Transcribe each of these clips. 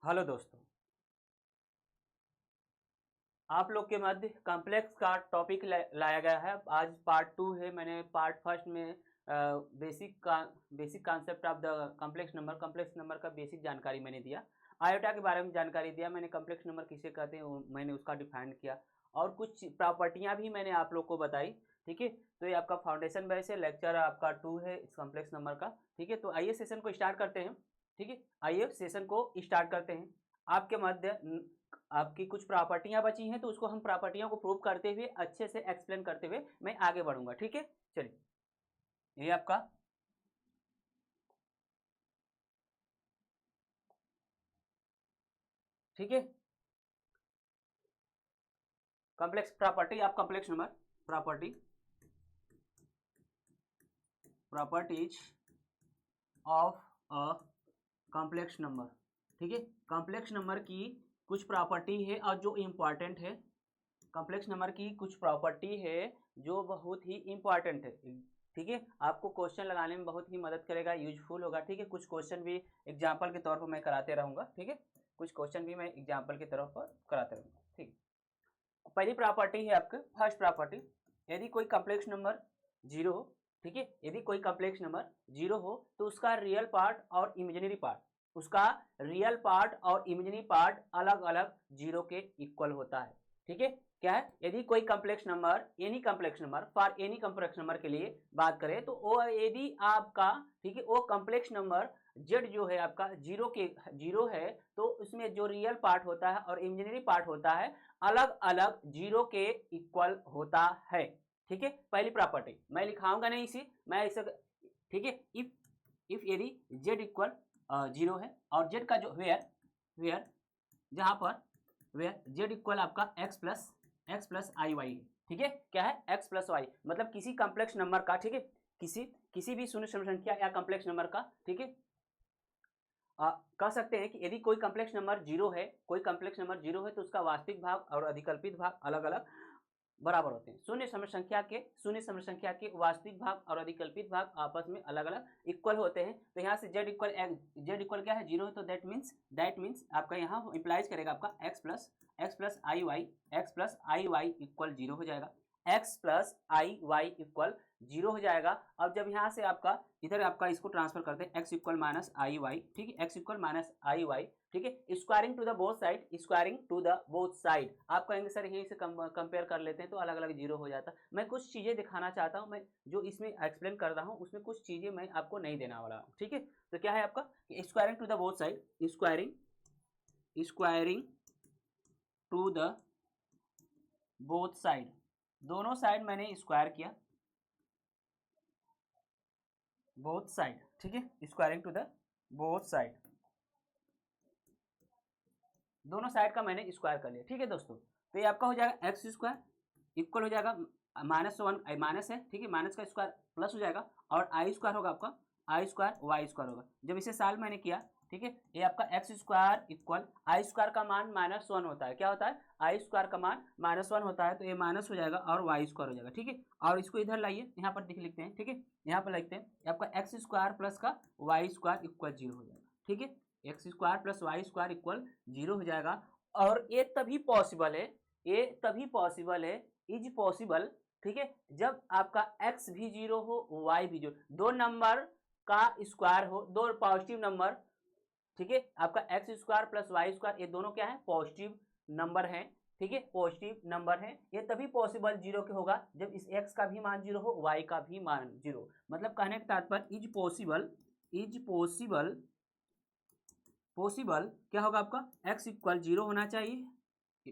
Hello दोस्तों, आप लोग के मध्य कॉम्प्लेक्स का टॉपिक लाया गया है। आज पार्ट टू है। मैंने पार्ट फर्स्ट में basic concept of the complex number का बेसिक जानकारी मैंने दिया। आयोटा के बारे में जानकारी दिया मैंने। कॉम्प्लेक्स नंबर किसे कहते हैं मैंने उसका डिफाइन किया और कुछ प्रॉपर्टियां भी मैंने आप लोग को बताई। ठीक है, तो ये आपका फाउंडेशन बेस है। लेक्चर आपका 2 है इस कॉम्प्लेक्स नंबर का। ठीक है, तो आइए सेशन को स्टार्ट करते हैं। ठीक है, आइए सेशन को स्टार्ट करते हैं। आपके मध्य आपकी कुछ प्रॉपर्टियां बची हैं, तो उसको हम प्रॉपर्टियों को प्रूव करते हुए अच्छे से एक्सप्लेन करते हुए मैं आगे बढ़ूंगा। ठीक है, चलिए ये आपका ठीक है complex property of complex number. Property properties of a complex number. ठीक है, कॉम्प्लेक्स नंबर की कुछ प्रॉपर्टी है और जो इम्पॉर्टेंट है। कॉम्प्लेक्स नंबर की कुछ प्रॉपर्टी है जो बहुत ही इंपॉर्टेंट है। ठीक है, आपको क्वेश्चन लगाने में बहुत ही मदद करेगा, यूजफुल होगा। ठीक है, कुछ क्वेश्चन भी एग्जाम्पल के तौर पर मैं कराते रहूंगा। ठीक है, कुछ क्वेश्चन भी मैं एग्जाम्पल के तौर पर कराते रहूंगा। ठीक है, पहली प्रॉपर्टी है आपके फर्स्ट प्रॉपर्टी। यदि कोई कॉम्प्लेक्स नंबर जीरो हो, ठीक है, यदि कोई कॉम्प्लेक्स नंबर जीरो हो तो उसका रियल पार्ट और इमेजिनरी पार्ट, उसका रियल पार्ट और इमेजिनरी पार्ट अलग अलग जीरो के इक्वल होता है। ठीक है, क्या है? यदि कोई complex number, any complex number, for any complex number के लिए बात करें तो वो यदि आपका, ठीक है, वो कॉम्प्लेक्स नंबर जेड जो है आपका जीरो है, तो उसमें जो रियल पार्ट होता है और इमेजिनरी पार्ट होता है अलग अलग जीरो के इक्वल होता है। ठीक है, पहली प्रॉपर्टी मैं लिखाऊंगा नहीं इसी, मैं इसे, ठीक है, इफ यदि जेड इक्वल जीरो है और जेड का जो वेयर वेयर जहां पर वेयर जेड इक्वल आपका एक्स प्लस आई वाई है। ठीक है, क्या है? एक्स प्लस वाई, मतलब किसी कॉम्प्लेक्स नंबर का, ठीक है, किसी किसी भी शून्य संख्या या कॉम्प्लेक्स नंबर का, ठीक है, कह सकते हैं कि यदि कोई कॉम्प्लेक्स नंबर जीरो है, कोई कॉम्प्लेक्स नंबर जीरो है तो उसका वास्तविक भाग और अधिकल्पित भाग अलग अलग बराबर होते हैं। शून्य समय संख्या के वास्तविक भाग और अधिकल्पित भाग आपस में अलग अलग इक्वल होते हैं। तो यहाँ से जेड इक्वल क्या है? जीरो है, तो दैट मीन्स आपका यहाँ इंप्लाइज करेगा आपका x plus I Y equal zero हो जाएगा। X plus I Y equal zero हो जाएगा। अब जब यहाँ से आपका इधर आपका इसको ट्रांसफर करते हैं, x equal minus i y, ठीक है, x equal minus i y, ठीक है, squaring to the both side आप कहेंगे सर यहीं से कंपेयर कर लेते हैं तो अलग अलग जीरो हो जाता। मैं कुछ चीजें दिखाना चाहता हूं, मैं जो इसमें एक्सप्लेन कर रहा हूं उसमें कुछ चीजें मैं आपको नहीं देना वाला हूं। ठीक है, तो क्या है आपका squaring to the both side, squaring to the both side, दोनों साइड मैंने स्क्वायर किया, बोथ साइड, ठीक है, squaring to the both side, दोनों साइड का मैंने स्क्वायर कर लिया। ठीक है दोस्तों, तो ये आपका हो जाएगा एक्स स्क्वायर इक्वल हो जाएगा -1 माइनस है, ठीक है, माइनस का स्क्वायर प्लस हो जाएगा और आई स्क्वायर होगा आपका, आई स्क्वायर वाई स्क्वायर होगा। जब इसे सॉल्व मैंने किया, ठीक है, ये आपका एक्स स्क्वायर इक्वल आई स्क्वायर का मान -1 होता है। क्या होता है? आई स्क्वायर का मान -1 होता है, तो ये माइनस हो जाएगा और वाई स्क्वायर हो जाएगा। ठीक है, और इसको इधर लाइए, यहाँ पर लिखते हैं, ठीक है, यहाँ पर लिखते हैं आपका एक्स स्क्वायर प्लस का वाई स्क्वायर इक्वल जीरो हो जाएगा। ठीक है, x square plus y square equal zero हो जाएगा। और ये तभी पॉसिबल है, ये तभी पॉसिबल है, इज पॉसिबल, ठीक है, जब आपका एक्स भी जीरो हो वाई भी जीरो, दो नंबर का स्क्वायर हो, दो पॉजिटिव नंबर, ठीक है, आपका x square plus y square ये दोनों क्या है? पॉजिटिव नंबर है। ठीक है, पॉजिटिव नंबर है, ये तभी पॉसिबल जीरो के होगा जब इस एक्स का भी मान जीरो हो, वाई का भी मान जीरो। मतलब कहने का तात्पर्य इज पॉसिबल क्या होगा आपका? एक्स इक्वल जीरो होना चाहिए,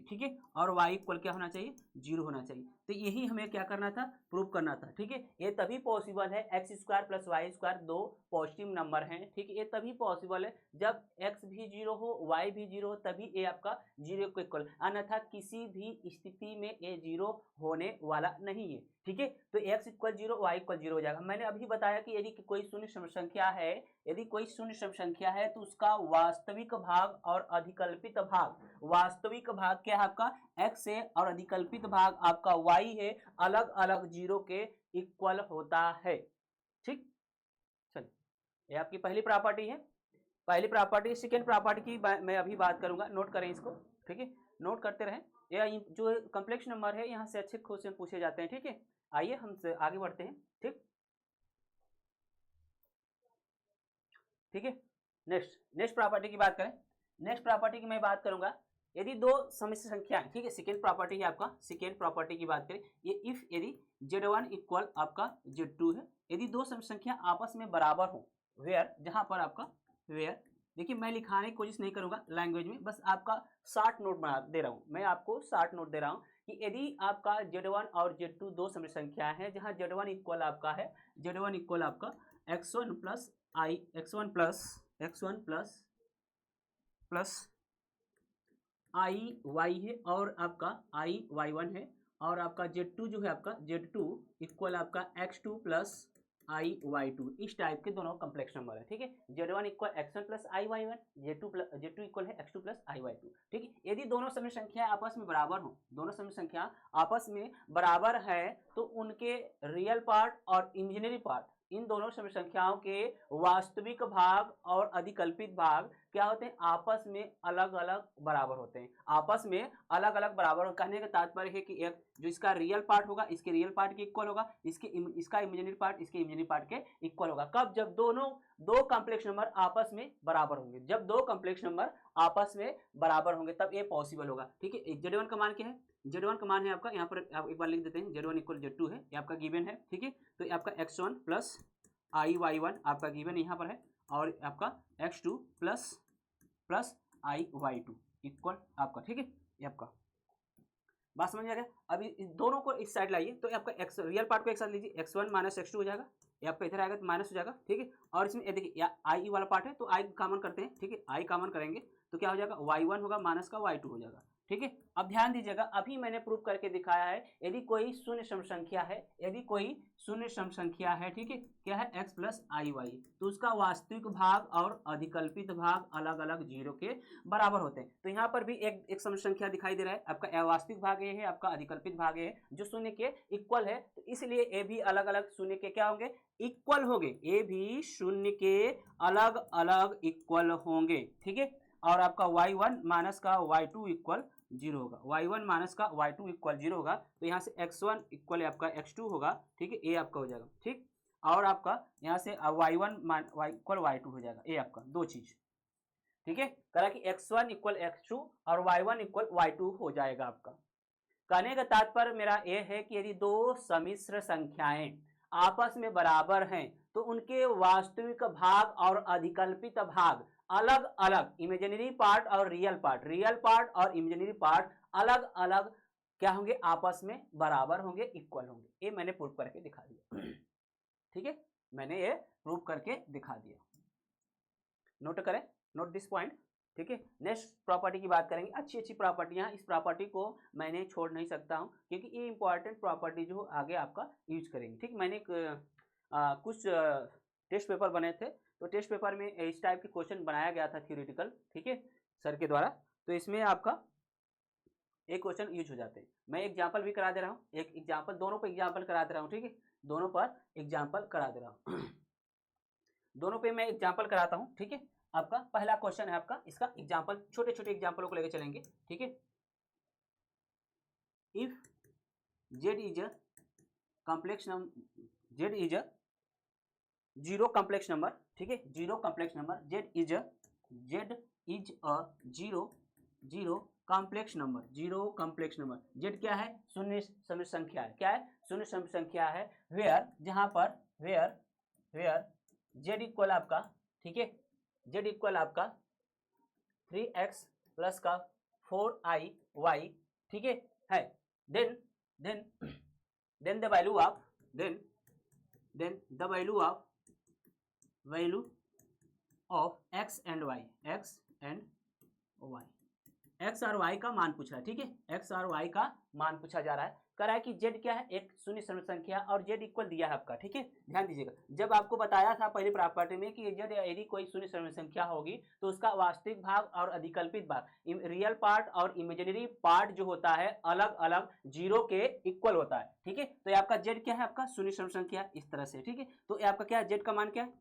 ठीक है, और y इक्वल क्या होना चाहिए? जीरो होना चाहिए। तो यही हमें क्या करना था? प्रूव करना था। ठीक है, ये तभी पॉसिबल है, x square plus y square दो पॉजिटिव नंबर हैं, ठीक है, ये तभी पॉसिबल है जब x भी जीरो हो y भी जीरो हो, तभी ये आपका जीरो को इक्वल, अन्यथा किसी भी स्थिति में ये जीरो होने वाला नहीं है। ठीक है, तो x equal zero y equal zero हो जाएगा। मैंने अभी बताया कि यदि कोई शून्य संख्या है, यदि कोई शून्य संख्या है तो उसका वास्तविक भाग और अधिकल्पित भाग, वास्तविक भाग क्या है आपका? x है और अधिकल्पित भाग आपका y है, अलग अलग जीरो के इक्वल होता है। ठीक, चलिए ये आपकी पहली प्रॉपर्टी है। पहली प्रॉपर्टी। सेकेंड प्रॉपर्टी की मैं अभी बात करूंगा, नोट करें इसको, ठीक है, नोट करते रहें। ये जो कॉम्प्लेक्स नंबर है यहाँ से अच्छे क्वेश्चन पूछे जाते हैं, ठीक है। आइए हम आगे बढ़ते हैं, ठीक है। नेक्स्ट प्रॉपर्टी की बात करें। नेक्स्ट प्रॉपर्टी की मैं बात करूंगा, यदि दो समिश्र संख्या, ठीक है, सेकेंड प्रॉपर्टी है आपका। सेकेंड प्रॉपर्टी की बात करें, ये इफ यदि Z1 इक्वल आपका Z2 है, यदि दो समिश्र संख्या आपस में बराबर हो, वेयर, जहां पर आपका वेयर, देखिए मैं लिखाने की कोशिश नहीं करूंगा लैंग्वेज में, बस आपका शार्ट नोट बना दे रहा हूं, मैं आपको शार्ट नोट दे रहा हूं कि यदि आपका Z1 और Z2 दो समिश्र संख्या है, जहां Z1 इक्वल आपका है, Z1 इक्वल आपका x1 प्लस आई वाई है, और आपका आई y1 है, और आपका Z2 जो है आपका Z2 इक्वल आपका x2 प्लस आई y2, इस टाइप के दोनों कॉम्प्लेक्स नंबर है, ठीक है। Z1 इक्वल x1 प्लस आई y1, Z2 इक्वल है x2 प्लस आई y2, ठीक है। यदि दोनों समिश्र संख्या आपस में बराबर हो, दोनों समिश्र संख्या आपस में बराबर है, तो उनके रियल पार्ट और इमेजिनरी पार्ट, इन दोनों समिश्र संख्याओं के वास्तविक भाग और अधिकल्पित भाग क्या होते हैं, आपस में अलग अलग बराबर होते हैं, आपस में अलग अलग बराबर। कहने का तात्पर्य है कि एक जो इसका रियल पार्ट होगा इसके रियल पार्ट के इक्वल होगा, इसका इमेजिनरी पार्ट इसके इमेजिनरी पार्ट के इक्वल होगा। कब? जब दो कॉम्प्लेक्स नंबर आपस में बराबर होंगे, जब दो कॉम्प्लेक्स नंबर आपस में बराबर होंगे तब ये पॉसिबल होगा, ठीक है। Z1 का मान क्या है? Z1 का मान है आपका, यहाँ पर आप एक बार लिख देते हैं, Z1 इक्वल Z2 है, ये आपका गिवन है, ठीक है। तो ये आपका x1 प्लस आई y1 आपका गिवन यहाँ पर है, और आपका x2 प्लस आई y2 इक्वल आपका, ठीक है। ये आपका बात समझ आ गया। अभी इस दोनों को इस साइड लाइए, तो आपका x रियल पार्ट को एक साथ लीजिए, x1 माइनस x2 हो जाएगा, ये आपका इधर आएगा तो माइनस हो जाएगा, ठीक है। और इसमें ये देखिए आई वाला पार्ट है, तो आई कॉमन करते हैं, ठीक है, आई कॉमन करेंगे तो क्या हो जाएगा, y1 होगा माइनस का y2 हो जाएगा, ठीक है। अब ध्यान दीजिएगा, अभी मैंने प्रूफ करके दिखाया है, यदि कोई शून्य सम संख्या है, यदि कोई शून्य सम संख्या है, ठीक है, क्या है, x प्लस आई वाई, तो उसका वास्तविक भाग और अधिकल्पित भाग अलग अलग जीरो के बराबर होते हैं। तो यहाँ पर भी एक सम संख्या दिखाई दे रहा है, आपका वास्तविक भाग ये है, आपका अधिकल्पित भाग ये है, जो शून्य के इक्वल है, तो इसलिए ये भी अलग अलग शून्य के क्या होंगे, इक्वल होंगे, ये भी शून्य के अलग अलग इक्वल होंगे, ठीक है। और आपका y1 माइनस का y2 इक्वल 0 होगा, y1 माइनस का y2 इक्वल 0 होगा, तो यहाँ से x1 इक्वल आपका x2 होगा, ठीक है, ये आपका हो जाएगा, ठीक। और आपका यहाँ से y1 इक्वल y2 हो जाएगा, ये आपका दो चीज, ठीक है। कहा कि x1 इक्वल x2 और y1 इक्वल y2 हो जाएगा आपका। कहने का तात्पर्य मेरा यह है कि यदि दो समिश्र संख्याएं आपस में बराबर हैं, तो उनके वास्तविक भाग और अधिकल्पित भाग अलग अलग, इमेजिनरी पार्ट और रियल पार्ट और इमेजिनरी पार्ट अलग अलग क्या होंगे, आपस में बराबर होंगे, इक्वल होंगे। ये मैंने प्रूव करके दिखा दिया, ठीक है, मैंने ये प्रूव करके दिखा दिया। नोट करें, नोट दिस पॉइंट, ठीक है। नेक्स्ट प्रॉपर्टी की बात करेंगे, अच्छी प्रॉपर्टियां, इस प्रॉपर्टी को मैंने छोड़ नहीं सकता हूं, क्योंकि ये इंपॉर्टेंट प्रॉपर्टी जो आगे आपका यूज करेंगे, ठीक। मैंने कुछ टेस्ट पेपर बने थे, तो टेस्ट पेपर में इस टाइप के क्वेश्चन बनाया गया था थ्योरेटिकल, ठीक है, सर के द्वारा, तो इसमें आपका एक क्वेश्चन यूज हो जाते हैं। मैं एग्जाम्पल भी करा दे रहा हूँ, एक एग्जाम्पल, दोनों पर एग्जाम्पल करा दे रहा हूँ, ठीक है, दोनों पर एग्जाम्पल करा दे रहा हूँ दोनों पे मैं एग्जाम्पल कराता हूँ, ठीक है। आपका पहला क्वेश्चन है आपका, इसका एग्जाम्पल, छोटे छोटे एग्जाम्पलों को लेकर चलेंगे, ठीक है। If z is a complex number, z is a zero complex number, ठीक है, zero complex number, z is a zero complex number, zero complex number, z क्या है, शून्य सम संख्या है, क्या है, शून्य सम संख्या है, वेयर, जहां पर वेयर z इक्वल आपका, ठीक है, z इक्वल आपका 3x प्लस का 4iy, ठीक है, then the value of then the value of x and y, x और y का मान पूछ रहा है, ठीक है, x और y का मान पूछा जा रहा है। कह रहा है कि z क्या है, एक शून्य सम संख्या, और z इक्वल दिया है आपका, ठीक है। ध्यान दीजिएगा, जब आपको बताया था पहली प्रॉपर्टी में कि z यदि कोई शून्य सम संख्या होगी, तो उसका वास्तविक भाग और अधिकल्पित भाग, रियल पार्ट और इमेजिनरी पार्ट जो होता है, अलग अलग जीरो के इक्वल होता है, ठीक है। तो ये आपका z क्या है, आपका शून्य सम संख्या, इस तरह से, ठीक है। तो ये आपका क्या है, z का मान क्या है,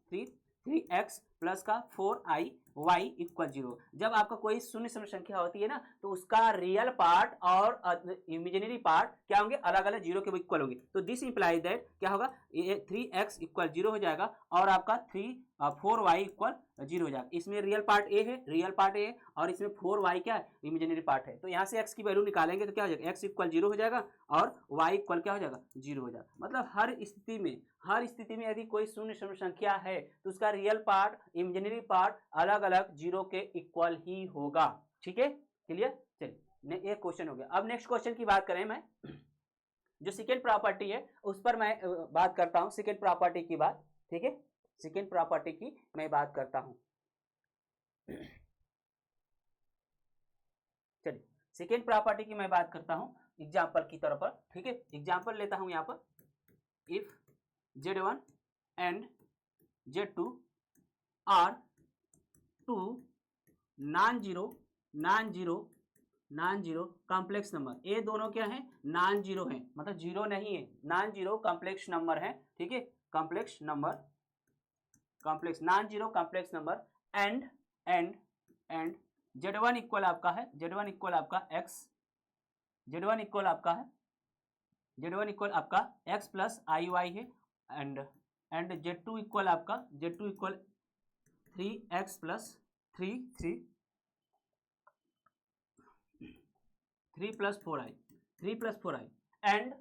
3x प्लस का 4i y = 0। जब आपका कोई शून्य सम संख्या होती है ना तो उसका रियल पार्ट और इमेजिनरी पार्ट क्या होंगे, अलग अलग जीरो के इक्वल होंगे। तो दिस इंप्लाइज दैट क्या होगा, 3x = 0 हो जाएगा और आपका 4y = 0 हो जाएगा। इसमें रियल पार्ट ए है, रियल पार्ट ए है, और इसमें 4y क्या है, इमेजिनरी पार्ट है। तो यहाँ से x की वैल्यू निकालेंगे तो क्या हो जाएगा, x = 0 हो जाएगा और y = क्या हो जाएगा, 0 हो जाएगा। मतलब हर स्थिति में यदि कोई शून्य सम संख्या है तो उसका रियल पार्ट इमेजिनरी पार्ट अलग अलग जीरो के इक्वल ही होगा। ठीक है, क्लियर। चलिए एक क्वेश्चन हो गया। अब नेक्स्ट क्वेश्चन की बात करें, मैं जो सेकेंड प्रॉपर्टी है उस पर मैं बात करता हूं, सेकेंड प्रॉपर्टी की बात। ठीक है, सेकेंड प्रॉपर्टी की मैं बात करता हूं। चलिए सेकेंड प्रॉपर्टी की मैं बात करता हूं एग्जाम्पल की तौर पर। ठीक है, एग्जाम्पल लेता हूं यहां पर, if Z1 and Z2 are two non zero complex number. ये दोनों क्या है, नॉन जीरो है, मतलब जीरो नहीं है, नॉन जीरो कॉम्प्लेक्स नंबर है। ठीक है, complex non zero complex number and Z1 equal आपका है, Z1 इक्वल आपका x, Z1 इक्वल आपका x प्लस IY है, एंड Z2 इक्वल आपका, Z2 equal 3x plus 3 plus 4i and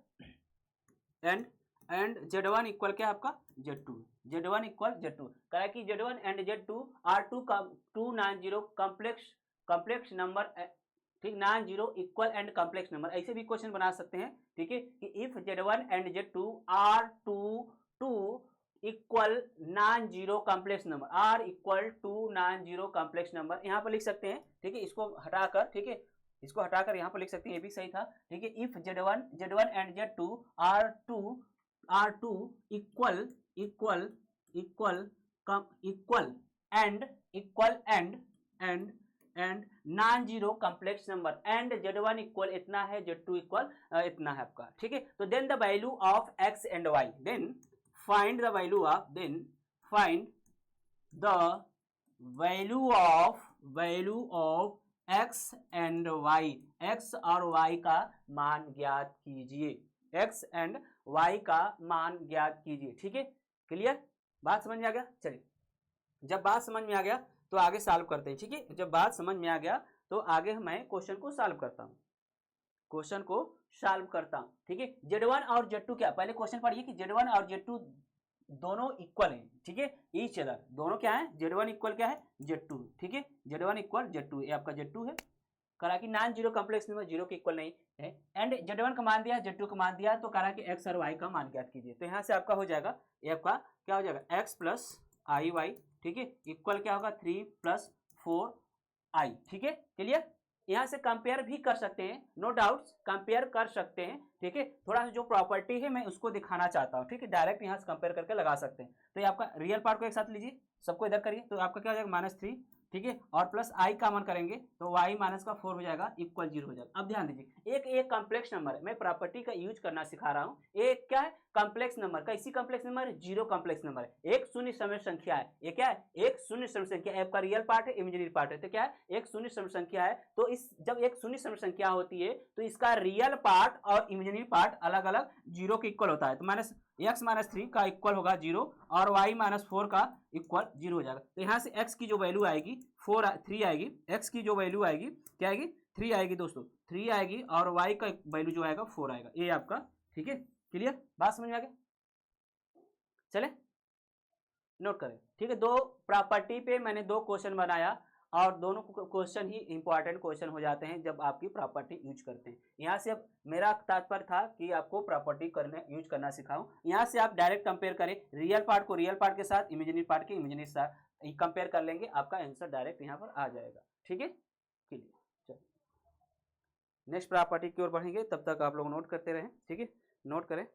Z1 equal क्या आपका, Z1 इक्वल Z2। कहा कि Z1 and Z2 are two non zero complex number, ठीक, non zero equal and complex number. ऐसे भी question बना सकते हैं। ठीक है, कि if Z1 and Z2 are two equal non zero complex number, are equal to non zero complex number, यहाँ पर लिख सकते हैं। ठीक है, इसको हटाकर, ठीक है, इसको हटाकर यहाँ पर लिख सकते हैं, ये भी सही था। ठीक है, if Z1 and Z2 are two equal and non zero complex number, and Z1 equal इतना है, Z2 इक्वल इतना है आपका। ठीक है, तो then the value of x and y, then find the value of x and y, x और y का मान ज्ञात कीजिए, x एंड y का मान ज्ञात कीजिए। ठीक है, क्लियर, बात समझ में आ गया। चलिए, जब बात समझ में आ गया तो आगे सॉल्व करते हैं। ठीक है, जब बात समझ में आ गया तो आगे मैं क्वेश्चन को सॉल्व करता हूं, ठीक है, Z1 और Z2 क्या, पहले क्वेश्चन पढ़िए कि Z1 और Z2 दोनों इक्वल हैं। ठीक है, ईच अदर, दोनों क्या है, Z1 इक्वल क्या है, Z2। ठीक है, Z1 इक्वल Z2, ये आपका Z2 है। करा कि non zero complex number zero के इक्वल नहीं है, एंड Z1 का मान दिया, Z2 का मान दिया, तो करा कि x और y का मान ज्ञात कीजिए। तो यहाँ से आपका हो जाएगा, ये आपका क्या हो जाएगा, x प्लस IY, ठीक है, इक्वल क्या होगा, 3 प्लस 4i। ठीक है, क्लियर। यहाँ से कंपेयर भी कर सकते हैं, नो डाउट्स, कंपेयर कर सकते हैं। ठीक है, थोड़ा सा जो प्रॉपर्टी है मैं उसको दिखाना चाहता हूँ। ठीक है, डायरेक्ट यहाँ से कंपेयर करके लगा सकते हैं। तो ये आपका रियल पार्ट को एक साथ लीजिए, सबको इधर करिए, तो आपका क्या हो जाएगा, -3, ठीक है, और प्लस i का मान करेंगे तो y माइनस का 4 हो जाएगा, इक्वल 0 हो जाएगा। अब ध्यान दीजिए, एक कॉम्प्लेक्स नंबर है, मैं प्रॉपर्टी का यूज करना सिखा रहा हूँ। एक क्या है, कॉम्प्लेक्स नंबर, कैसी complex number, zero complex number है, एक शून्य सम संख्या है। ये क्या है, एक शून्य सम संख्या है, आपका रियल पार्ट है, इमेजिनरी पार्ट है, तो क्या है, एक शून्य सम संख्या है। तो इस जब एक शून्य सम संख्या होती है तो इसका रियल पार्ट और इमेजिनरी पार्ट अलग अलग जीरो के इक्वल होता है। तो x - 3 का इक्वल होगा 0 और y - 4 का इक्वल 0 हो जाएगा। तो यहाँ से x की जो वैल्यू आएगी 3 आएगी, x की जो वैल्यू आएगी क्या आएगी, 3 आएगी दोस्तों, 3 आएगी, और y का वैल्यू जो आएगा 4 आएगा। ये आपका, ठीक है, क्लियर, बात समझ में आ गया। चले नोट करें। ठीक है, दो प्रॉपर्टी पे मैंने दो क्वेश्चन बनाया, और दोनों क्वेश्चन ही इंपॉर्टेंट क्वेश्चन हो जाते हैं जब आपकी प्रॉपर्टी यूज करते हैं। यहाँ से अब मेरा तात्पर्य था कि आपको प्रॉपर्टी यूज करना सिखाऊं। यहाँ से आप डायरेक्ट कंपेयर करें, रियल पार्ट को रियल पार्ट के साथ, इमेजिनरी पार्ट के इमेजिनरी साथ कंपेयर कर लेंगे, आपका आंसर डायरेक्ट यहाँ पर आ जाएगा। ठीक है, चलिए नेक्स्ट प्रॉपर्टी की ओर बढ़ेंगे, तब तक आप लोग नोट करते रहें। ठीक है, नोट करें।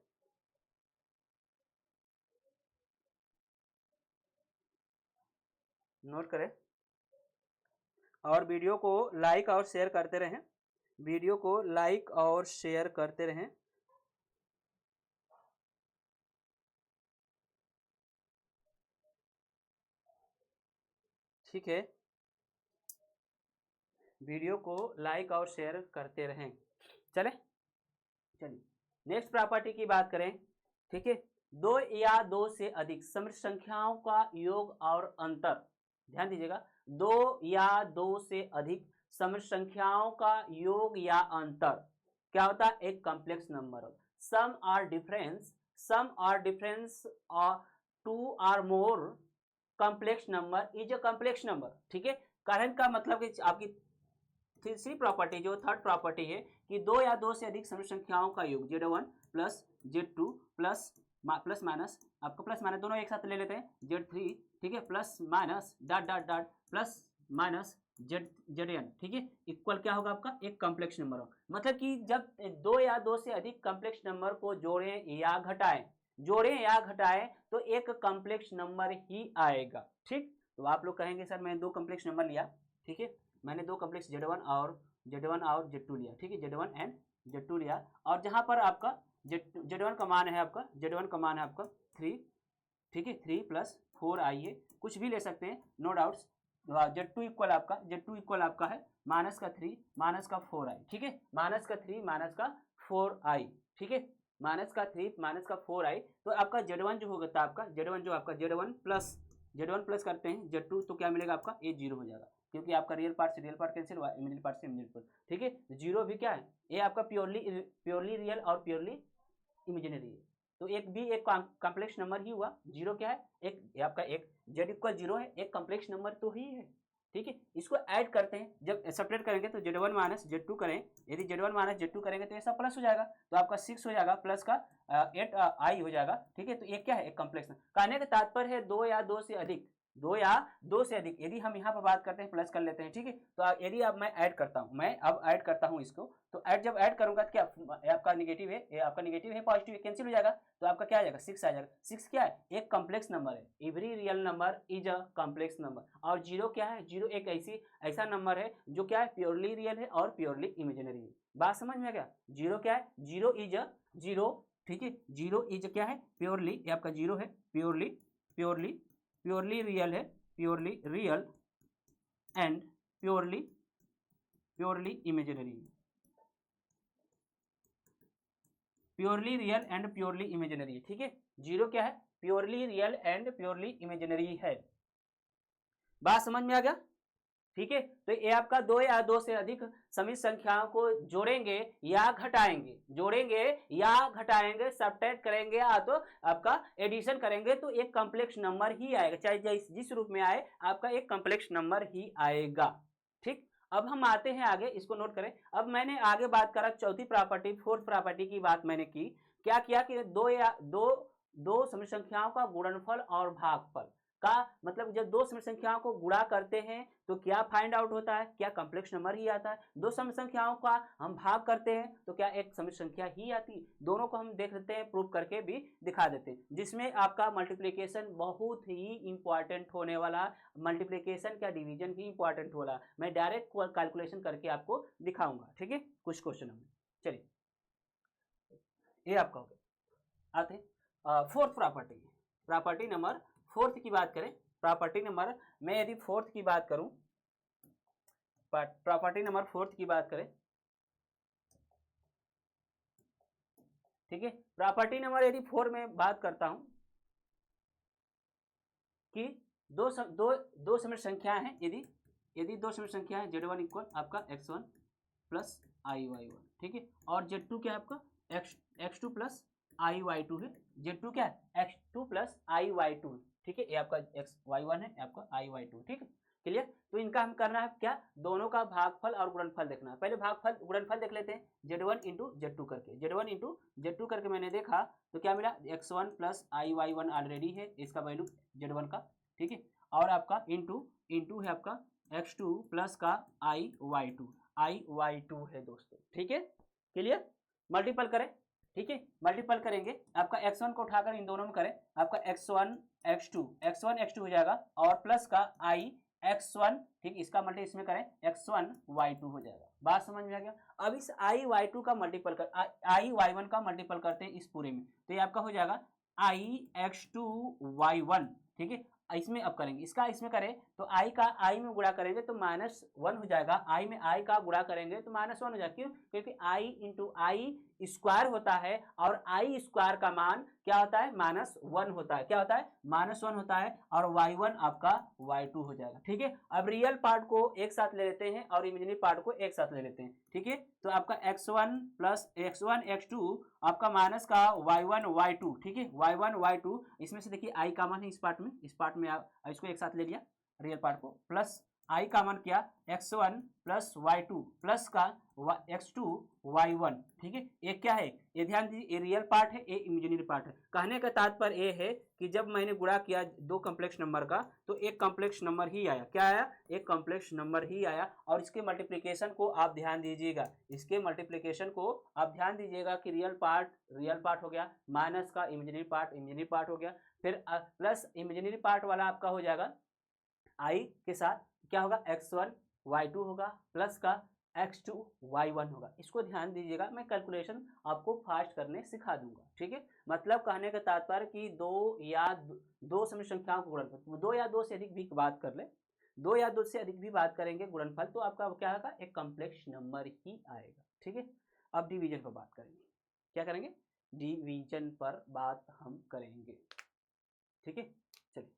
नोट करें और वीडियो को लाइक और शेयर करते रहें, वीडियो को लाइक और शेयर करते रहें। ठीक है, वीडियो को लाइक और शेयर करते रहें। चलिए नेक्स्ट प्रॉपर्टी की बात करें। ठीक है, दो या दो से अधिक समृद्ध संख्याओं का योग और अंतर, ध्यान दीजिएगा, दो या दो से अधिक समृद्ध संख्याओं का योग या अंतर क्या होता है? एक कॉम्प्लेक्स नंबर। सम और difference two or more complex number is a complex number. ठीक है, कारण का मतलब कि आपकी तीसरी प्रॉपर्टी जो थर्ड प्रॉपर्टी है कि दो या दो से अधिक समृद्ध संख्याओं का योग Z1 plus Z2 plus minus, आपको प्लस माइनस दोनों एक साथ ले लेते हैं, Z3, ठीक है, plus minus dot dot dot plus minus Zn, ठीक है, इक्वल क्या होगा आपका? एक कॉम्प्लेक्स नंबर होगा। मतलब कि जब दो या दो से अधिक कॉम्प्लेक्स नंबर को जोड़ें या घटाएं तो एक कॉम्प्लेक्स नंबर ही आएगा। ठीक, तो आप लोग कहेंगे सर मैं दो कॉम्प्लेक्स नंबर लिया, ठीक है, मैंने दो कॉम्प्लेक्स Z1 और Z2 लिया, ठीक है, Z1 एंड Z2 लिया, और जहां पर आपका Z1 का मान है आपका 3, ठीक है, 3 प्लस 4i है, कुछ भी ले सकते हैं, नो डाउट्स। Z2 इक्वल आपका है माइनस का 3 माइनस का 4i, ठीक है, माइनस का 3 माइनस का 4i, ठीक है, माइनस का 3 माइनस का 4i। तो आपका Z1 जो होगा आपका Z1 प्लस करते हैं Z2, तो क्या मिलेगा आपका? ये जीरो हो जाएगा, क्योंकि आपका रियल पार्ट से रियल पार्ट कैंसिल हुआ, इमेजिनरी पार्ट से इमेजिनरी पार्ट, ठीक है, जीरो भी क्या है? ये आपका प्योरली रियल और प्योरली इमेजिनरी है, तो एक कॉम्प्लेक्स नंबर ही हुआ। जीरो क्या है? एक आपका एक Z इक्वल जीरो है, एक कॉम्प्लेक्स नंबर तो ही है, ठीक है। इसको ऐड करते हैं, जब सेपरेट करेंगे तो Z1 माइनस Z2 करें, यदि Z1 माइनस Z2 करेंगे तो ऐसा प्लस हो जाएगा, तो आपका 6 हो जाएगा, प्लस का 8i हो जाएगा, ठीक है। तो ये क्या है? एक कॉम्प्लेक्स नंबर। कहने का तात्पर्य है दो या दो से अधिक, यदि हम यहाँ पर बात करते हैं प्लस कर लेते हैं, ठीक है। तो यदि अब मैं ऐड करता हूँ इसको, तो जब ऐड करूंगा तो क्या आपका निगेटिव है, पॉजिटिव है, कैंसिल हो जाएगा, तो आपका क्या आ जाएगा? 6 आ जाएगा। 6 क्या है? एक कॉम्प्लेक्स नंबर है, every real number is a complex number. और जीरो क्या है? जीरो एक ऐसा नंबर है जो क्या है? प्योरली रियल है और प्योरली इमेजिनरी है। बात समझ में आ गया? जीरो क्या है? जीरो इज अ जीरो, ठीक है, जीरो इज क्या है? प्योरली, ये आपका जीरो है, प्योरली रियल है, purely real and purely imaginary, purely real and purely imaginary, ठीक है। जीरो क्या है? Purely real and purely imaginary है। बात समझ में आ गया? ठीक है, तो ये आपका दो या दो से अधिक समित संख्याओं को जोड़ेंगे या घटाएंगे, सब्ट्रैक्ट करेंगे या तो आपका एडिशन करेंगे तो एक कॉम्प्लेक्स नंबर ही आएगा, चाहे जिस रूप में आए, आपका एक कॉम्प्लेक्स नंबर ही आएगा। ठीक, अब हम आते हैं आगे, इसको नोट करें। अब मैंने आगे बात करा फोर्थ प्रॉपर्टी की बात मैंने की, क्या किया कि दो समित संख्याओं का गुणनफल और भागफल का मतलब जब दो सम संख्याओं को गुणा करते हैं तो क्या फाइंड आउट होता है? क्या कॉम्प्लेक्स नंबर ही आता है। दो सम संख्याओं का हम भाग करते हैं तो क्या एक सम संख्या ही आती है। दोनों को हम देख लेते हैं, प्रूव करके भी दिखा देते हैं, जिसमें आपका मल्टीप्लिकेशन बहुत ही इंपॉर्टेंट होने वाला, मल्टीप्लिकेशन क्या डिवीजन ही इंपॉर्टेंट हो रहा। मैं डायरेक्ट कैलकुलेशन करके आपको दिखाऊंगा, ठीक है, कुछ क्वेश्चन में। चलिए ये आपका हो गया। आते फोर्थ प्रॉपर्टी नंबर फोर्थ की बात करें, प्रॉपर्टी नंबर मैं यदि फोर्थ की बात करूं, प्रॉपर्टी नंबर फोर्थ की बात करें, ठीक है, प्रॉपर्टी नंबर यदि 4 में बात करता हूं कि दो समित संख्या है, यदि दो समित संख्या है Z1 इक्वल आपका x1 प्लस IY1, ठीक है, और Z2 क्या है आपका x2 प्लस IY2 है, Z2 क्या है? x2 प्लस IY2, ठीक है, ये आपका XY1 है, आपका IY2, ठीक है, क्लियर। तो इनका हम करना है क्या? दोनों का भागफल और गुणनफल देखना है। पहले गुणनफल देख लेते हैं, Z1 इंटू Z2 करके, Z1 इंटू Z2 करके मैंने देखा तो क्या मिला? x1 प्लस IY1 ऑलरेडी है, इसका वैल्यू Z1 का, ठीक है, और आपका इंटू है आपका x2 प्लस का IY2 है दोस्तों, ठीक है, क्लियर। मल्टीपल करें, ठीक है, मल्टीपल करेंगे, आपका x1 को उठाकर इन दोनों में करें, आपका x1 x2 हो जाएगा, और प्लस का i x1, ठीक, इसका मल्टी इसमें करें x1 y2 हो जाएगा। बात समझ में आ गया? अब इस i y2 का मल्टीपल कर i y1 का मल्टीपल करते हैं इस पूरे में, तो ये आपका हो जाएगा i x2 y1, ठीक है, इसमें अब करेंगे, इसका इसमें करें तो आई का आई में गुणा करेंगे तो -1 हो जाएगा, आई में आई का गुणा करेंगे तो -1 हो जाएगा। क्यों? क्योंकि आई इंटू आई स्क्वायर होता है और आई स्क्वायर का मान क्या होता है? -1 होता है। क्या होता है? -1 होता है और y1 आपका y2 हो जाएगा। ठीक है, अब रियल पार्ट को एक साथ ले लेते हैं और इमेजिनरी पार्ट को एक साथ ले लेते हैं। ठीक है, तो आपका x1 प्लस x1 x2 आपका माइनस का y1 y2। ठीक है, y1 y2 इसमें से देखिए आई कॉमन है, इस पार्ट में इसको एक साथ ले लिया रियल पार्ट को, प्लस आई कॉमन किया x1 प्लस y2 प्लस का x2 y1। ठीक है, ये क्या है? ये ध्यान दीजिए, ये रियल पार्ट है, ये इमेजिनरी पार्ट है। कहने का तात्पर्य ये है कि जब मैंने गुणा किया दो कॉम्प्लेक्स नंबर का तो एक कॉम्प्लेक्स नंबर ही आया। क्या आया? एक कॉम्प्लेक्स नंबर ही आया। और इसके मल्टीप्लिकेशन को आप ध्यान दीजिएगा, इसके मल्टीप्लिकेशन को आप ध्यान दीजिएगा कि रियल पार्ट हो गया, माइनस का इमेजिनरी पार्ट हो गया, फिर प्लस इमेजिनरी पार्ट वाला आपका हो जाएगा आई के साथ क्या होगा? x1 y2 होगा प्लस का x2 y1 होगा। इसको ध्यान दीजिएगा, मैं कैलकुलेशन आपको फास्ट करने सिखा दूंगा। ठीक है, मतलब कहने का तात्पर्य कि दो सम संख्याओं को गुणनफल, दो या दो से अधिक भी बात कर ले, दो या दो से अधिक भी बात करेंगे गुणनफल तो आपका क्या होगा? एक कॉम्प्लेक्स नंबर ही आएगा। ठीक है, अब डिवीजन पर बात करेंगे। क्या करेंगे? डिवीजन पर बात हम करेंगे। ठीक है, चलिए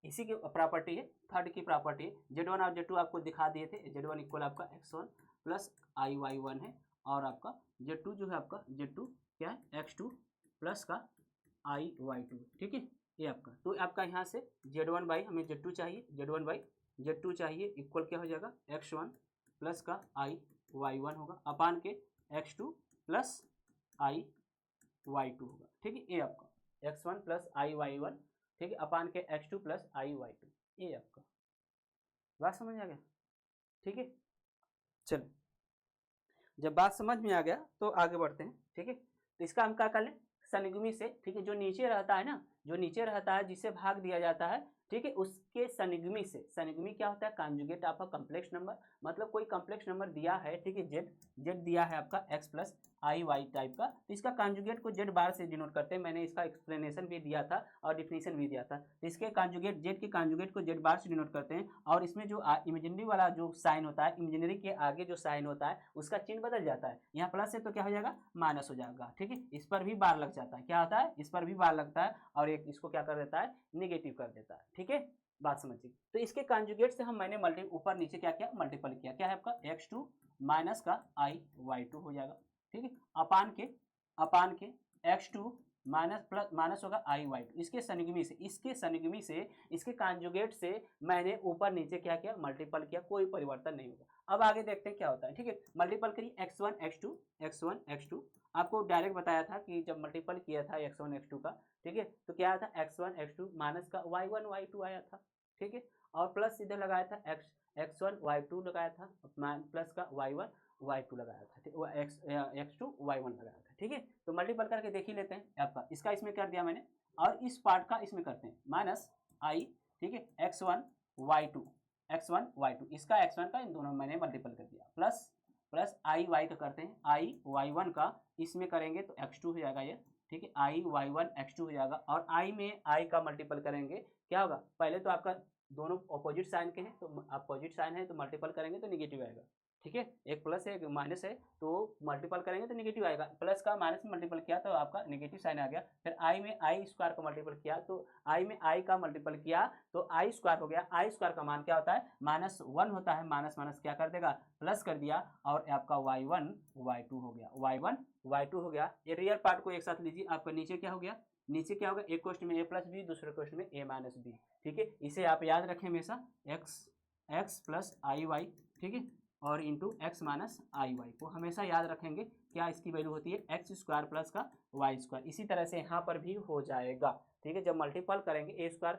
इसी की प्रॉपर्टी है, थर्ड की प्रॉपर्टी है। Z1 और Z2 आपको दिखा दिए थे। Z1 इक्वल आपका x1 प्लस आई y1 है और आपका Z2 जो है आपका Z2 क्या है? x2 प्लस का आई y2। ठीक है, ये आपका तो आपका यहाँ से Z1 बाई हमें Z2 चाहिए, Z1 बाई Z2 चाहिए इक्वल क्या हो जाएगा? x1 प्लस का आई y1 होगा अपान के x2 प्लस आई y2 होगा। ठीक है, ये आपका x1 प्लस आई y1, ठीक है, अपान के x2 प्लस आई y2, ये आपका बात समझ में आ गया। ठीक है, चलो जब बात समझ में आ गया तो आगे बढ़ते हैं। ठीक है, तो इसका हम क्या कर लें? सनिग्मी से। ठीक है, जो नीचे रहता है ना, जो नीचे रहता है जिसे भाग दिया जाता है, ठीक है, उसके सनिग्मी से। सनिग्मी क्या होता है? Conjugate of a complex number. मतलब कोई कॉम्प्लेक्स नंबर दिया है, ठीक है, जेड दिया है आपका x plus I Y type का, तो इसका कॉन्जुगेट को जेड बार से डिनोट करते हैं। मैंने इसका एक्सप्लेनेशन भी दिया था और डिफिनीशन भी दिया था। तो इसके कॉन्जुगेट जेड के कॉन्जुगेट को जेड बार से डिनोट करते हैं और इसमें जो इमेजिनरी वाला जो साइन होता है, इमेजिनरी के आगे जो साइन होता है उसका चिन्ह बदल जाता है। यहाँ प्लस है तो क्या हो जाएगा? माइनस हो जाएगा। ठीक है, इस पर भी बार लग जाता है। क्या होता है? इस पर भी बार लगता है और एक इसको क्या कर देता है? निगेटिव कर देता है। ठीक है, बात समझिए। तो इसके कॉन्जुगेट से हम मैंने ऊपर नीचे क्या किया? मल्टीपल किया। क्या है आपका? x2 माइनस का आई y2 हो जाएगा। ठीक है, अपान के x2 माइनस होगा आई y2। इसके सनिग्मी से इसके कॉन्जुगेट से मैंने ऊपर नीचे क्या किया? मल्टीपल किया, कोई परिवर्तन नहीं होगा। अब आगे देखते हैं क्या होता है। ठीक है, मल्टीपल करिए x1 x2 आपको डायरेक्ट बताया था कि जब मल्टीपल किया था x1 x2 का, ठीक है, तो क्या आया था? x1 x2 माइनस का y1 y2 आया था। ठीक है, और प्लस इधर लगाया था x1 y2 लगाया था, प्लस का y1 y2 लगाया था, x2 y1 लगाया था। ठीक है, तो मल्टीपल करके देख ही लेते हैं आपका। इसका इसमें कर दिया मैंने और इस पार्ट का इसमें करते हैं माइनस आई, ठीक है, x1 y2, इसका x1 का इन दोनों मैंने मल्टीपल कर दिया, प्लस आई वाई का करते हैं, आई y1 का इसमें करेंगे तो x2 हो जाएगा ये। ठीक है, आई y1 x2 हो जाएगा और आई में आई का मल्टीपल करेंगे क्या होगा? पहले तो आपका दोनों अपोजिट साइन के हैं, तो अपोजिट साइन है तो मल्टीपल करेंगे तो निगेटिव आएगा। ठीक है, एक प्लस है एक माइनस है तो मल्टीपल करेंगे तो निगेटिव आएगा। प्लस का माइनस में मल्टीपल किया तो आपका निगेटिव साइन आ गया। फिर आई में आई स्क्वायर का मल्टीपल किया तो आई में आई का मल्टीपल किया तो आई स्क्वायर हो गया। आई स्क्वायर का मान क्या होता है? -1 होता है। माइनस क्या कर देगा? प्लस कर दिया और आपका y1 y2 हो गया, y1 y2 हो गया। ये रियल पार्ट को एक साथ लीजिए, आपका नीचे क्या हो गया? नीचे क्या होगा? एक क्वेश्चन में a प्लस बी, दूसरे क्वेश्चन में a माइनस बी। ठीक है, इसे आप याद रखें हमेशा x प्लस आई वाई, ठीक है, और into x minus i Y को हमेशा याद रखेंगे। क्या इसकी वैल्यू होती है? एक्स स्क्वायर प्लस का वाई स्क्वायर। इसी तरह से यहाँ पर भी हो जाएगा। ठीक है, जब मल्टीपल करेंगे ए स्क्वायर,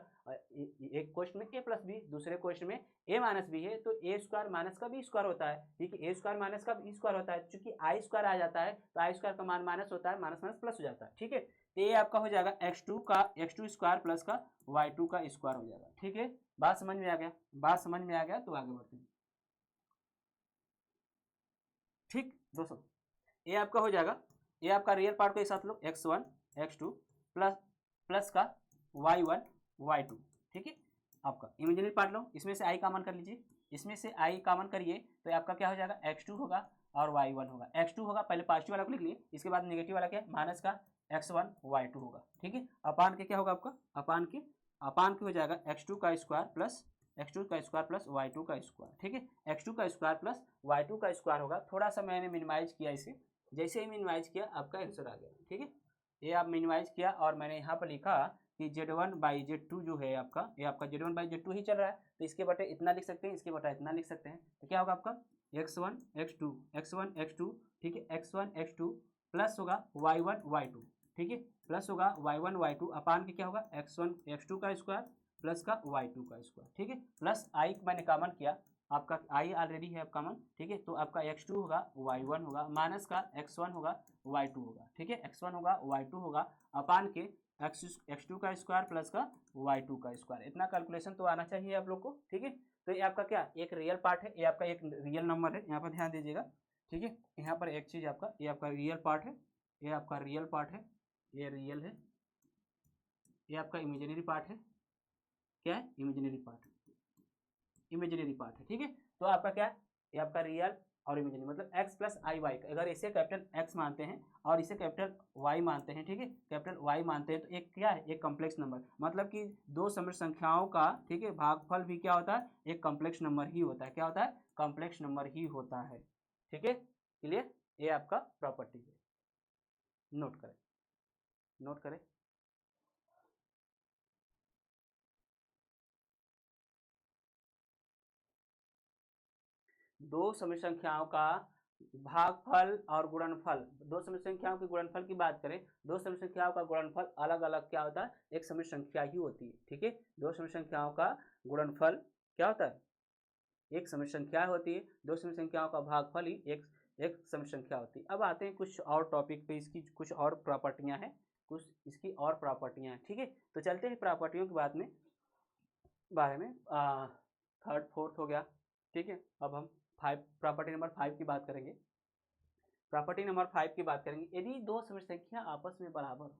एक क्वेश्चन में ए प्लस बी, दूसरे क्वेश्चन में ए माइनस बी है तो ए स्क्वायर माइनस का बी स्क्वायर होता है। ठीक है, ए स्क्वायर माइनस का बी स्क्वायर होता है। चूंकि आई स्क्वायर आ जाता है तो आई स्क्वायर का मान माइनस होता है, माइनस प्लस हो जाता है। ठीक है, तो ये आपका हो जाएगा x2 स्क्वायर प्लस का y2 का स्क्वायर हो जाएगा। ठीक है, बात समझ में आ गया? बात समझ में आ गया तो आगे बढ़ते हैं। ठीक दोस्तों, ये आपका हो जाएगा, ये आपका रियल पार्ट को एक साथ लो, x1 x2 प्लस प्लस का y1 y2, ठीक है। आपका इमेजिनरी पार्ट लो, इसमें से i कॉमन कर लीजिए, इसमें से i कॉमन करिए तो आपका क्या हो जाएगा x2 होगा और y1 होगा। x2 होगा, पहले पॉजिटिव वाला को लिख लिए, इसके बाद नेगेटिव वाला क्या है माइनस का x1 y2 होगा, ठीक है। अपान के क्या होगा आपका, अपान के हो जाएगा x2 का स्क्वायर प्लस y2 का स्क्वायर, ठीक है। x2 का स्क्वायर प्लस y2 का स्क्वायर होगा। थोड़ा सा मैंने मिनिमाइज किया इसे, जैसे ही मिनिमाइज किया आपका आंसर आ गया, ठीक है। ये आप मिनिमाइज किया और मैंने यहाँ पर लिखा कि Z1/Z2 जो है आपका, ये आपका Z1/Z2 ही चल रहा है, तो इसके बटे इतना लिख सकते हैं, इसके बटा इतना लिख सकते हैं। तो क्या होगा आपका x1 x2, ठीक है, x1 x2 प्लस होगा y1 y2, ठीक है, प्लस होगा y1 y2 अपान के क्या होगा x1 x2 का स्क्वायर प्लस का y2 का स्क्वायर, ठीक है, प्लस i मैंने कॉमन किया, आपका i ऑलरेडी है कॉमन, ठीक है। तो आपका x2 होगा y1 होगा माइनस का x1 होगा y2 होगा, ठीक है, x1 होगा y2 होगा अपान के x2 का स्क्वायर प्लस का y2 का स्क्वायर। इतना कैलकुलेशन तो आना चाहिए आप लोग को, ठीक है। तो ये आपका क्या एक रियल पार्ट है, ये आपका एक रियल नंबर है, यहाँ पर ध्यान दीजिएगा, ठीक है। यहाँ पर एक चीज़ आपका, ये आपका रियल पार्ट है, ये आपका रियल पार्ट है, ये रियल है, ये आपका इमेजिनरी पार्ट है, क्या है इमेजिनरी पार्ट है, ठीक है। तो आपका क्या है, ये आपका रियल और इमेजिनरी, मतलब x प्लस आई वाई, अगर इसे कैपिटल x मानते हैं और इसे कैपिटल y मानते हैं, ठीक है, कैपिटल y मानते हैं, तो एक क्या है एक कॉम्प्लेक्स नंबर, मतलब कि दो समिश्र संख्याओं का, ठीक है, भागफल भी क्या होता है एक कॉम्प्लेक्स नंबर ही होता है, क्या होता है कॉम्प्लेक्स नंबर ही होता है, ठीक है। क्लियर, ये आपका प्रॉपर्टी है, नोट करें। दो समिश्र संख्याओं का भागफल और गुणनफल, दो समिश्र संख्याओं के गुणनफल की बात करें, दो समिश्र संख्याओं का गुणनफल अलग अलग क्या होता है एक समिश्र संख्या ही होती है, ठीक है। दो समिश्र संख्याओं का गुणनफल क्या होता है एक समिश्र संख्या होती है, दो समिश्र संख्याओं का भागफल ही एक समिश्र संख्या होती है। अब आते हैं कुछ और टॉपिक पे, इसकी कुछ और प्रॉपर्टियां हैं, कुछ इसकी और प्रॉपर्टियां हैं, ठीक है। तो चलते हैं प्रॉपर्टियों के बारे में थर्ड फोर्थ हो गया, ठीक है। अब हम प्रॉपर्टी नंबर 5 की बात करेंगे। प्रॉपर्टी नंबर 5 की बात करेंगे, यदि दो समिश्र संख्या आपस में बराबर हो,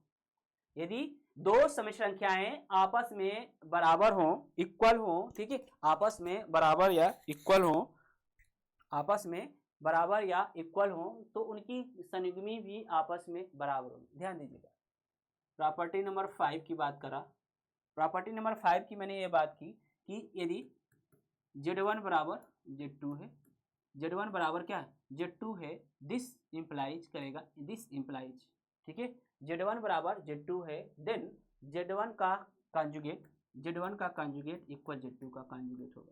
यदि दो समिश्र संख्याएं आपस में बराबर हो, इक्वल हो, ठीक है, आपस में बराबर या इक्वल हो, आपस में बराबर या इक्वल हो, तो उनकी संयुग्मी भी आपस में बराबर होगी। ध्यान दीजिएगा, प्रॉपर्टी नंबर 5 की बात करा, प्रॉपर्टी नंबर 5 की मैंने ये बात की कि यदि Z1 बराबर Z2 है, Z1 बराबर क्या है Z2 है, दिस इंप्लाइज करेगा, दिस इंप्लाइज, ठीक है, Z1 बराबर Z2 है, देन Z1 का कॉन्जुगेट इक्वल Z2 का कॉन्जुगेट होगा,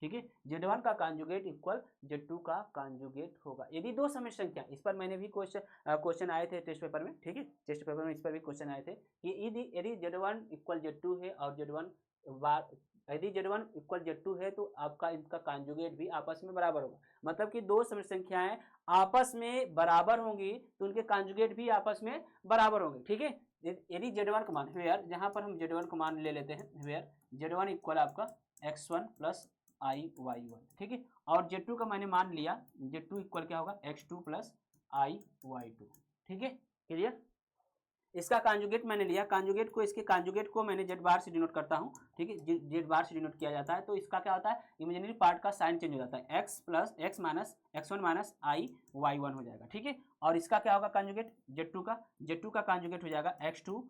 ठीक है, Z1 का कॉन्जुगेट इक्वल Z2 का कॉन्जुगेट होगा। यदि दो समिश्र संख्या, इस पर मैंने भी क्वेश्चन आए थे टेस्ट पेपर में, ठीक है, टेस्ट पेपर में इस पर भी क्वेश्चन आए थे कि यदि Z1 इक्वल Z2 है और यदि Z1 इक्वल Z2 है तो आपका इनका कॉन्जुगेट भी आपस में बराबर होगा, मतलब कि दो समिश्र संख्याएं आपस में बराबर होंगी तो उनके कॉन्जुगेट भी आपस में बराबर होंगे, ठीक है। यदि Z1 का मान वेयर, जहां पर हम Z1 का मान ले लेते हैं, वेयर Z1 इक्वल आपका x1 प्लस आई y1, ठीक है, और Z2 का मैंने मान लिया, Z2 इक्वल क्या होगा x2 प्लस आई y2, ठीक है। क्लियर, इसका कॉन्जुगेट मैंने लिया, कॉन्जुगेट को, इसके कॉन्जुगेट को मैंने जेड बार से डिनोट करता हूँ, ठीक है, जेड बार से डिनोट किया जाता है, तो इसका क्या होता है इमेजिनरी पार्ट का साइन चेंज हो जाता है, x माइनस x1 माइनस आई y1 हो जाएगा, ठीक है। और इसका क्या होगा कॉन्जुगेट Z2 का कॉन्जुगेट हो जाएगा x2,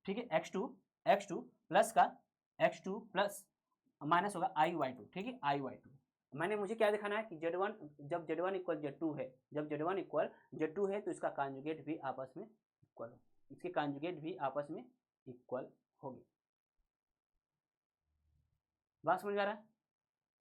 ठीक है, x2 प्लस का x2 प्लस माइनस होगा आई y2, ठीक है, आई y2। मुझे क्या दिखाना है कि Z1 जब Z1 इक्वल Z2 है, जब Z1 इक्वल Z2 है तो इसका कॉन्जुगेट भी आपस में इक्वल हो, इसके कॉन्जुगेट भी आपस में इक्वल होंगे। बात समझ आ रहा है,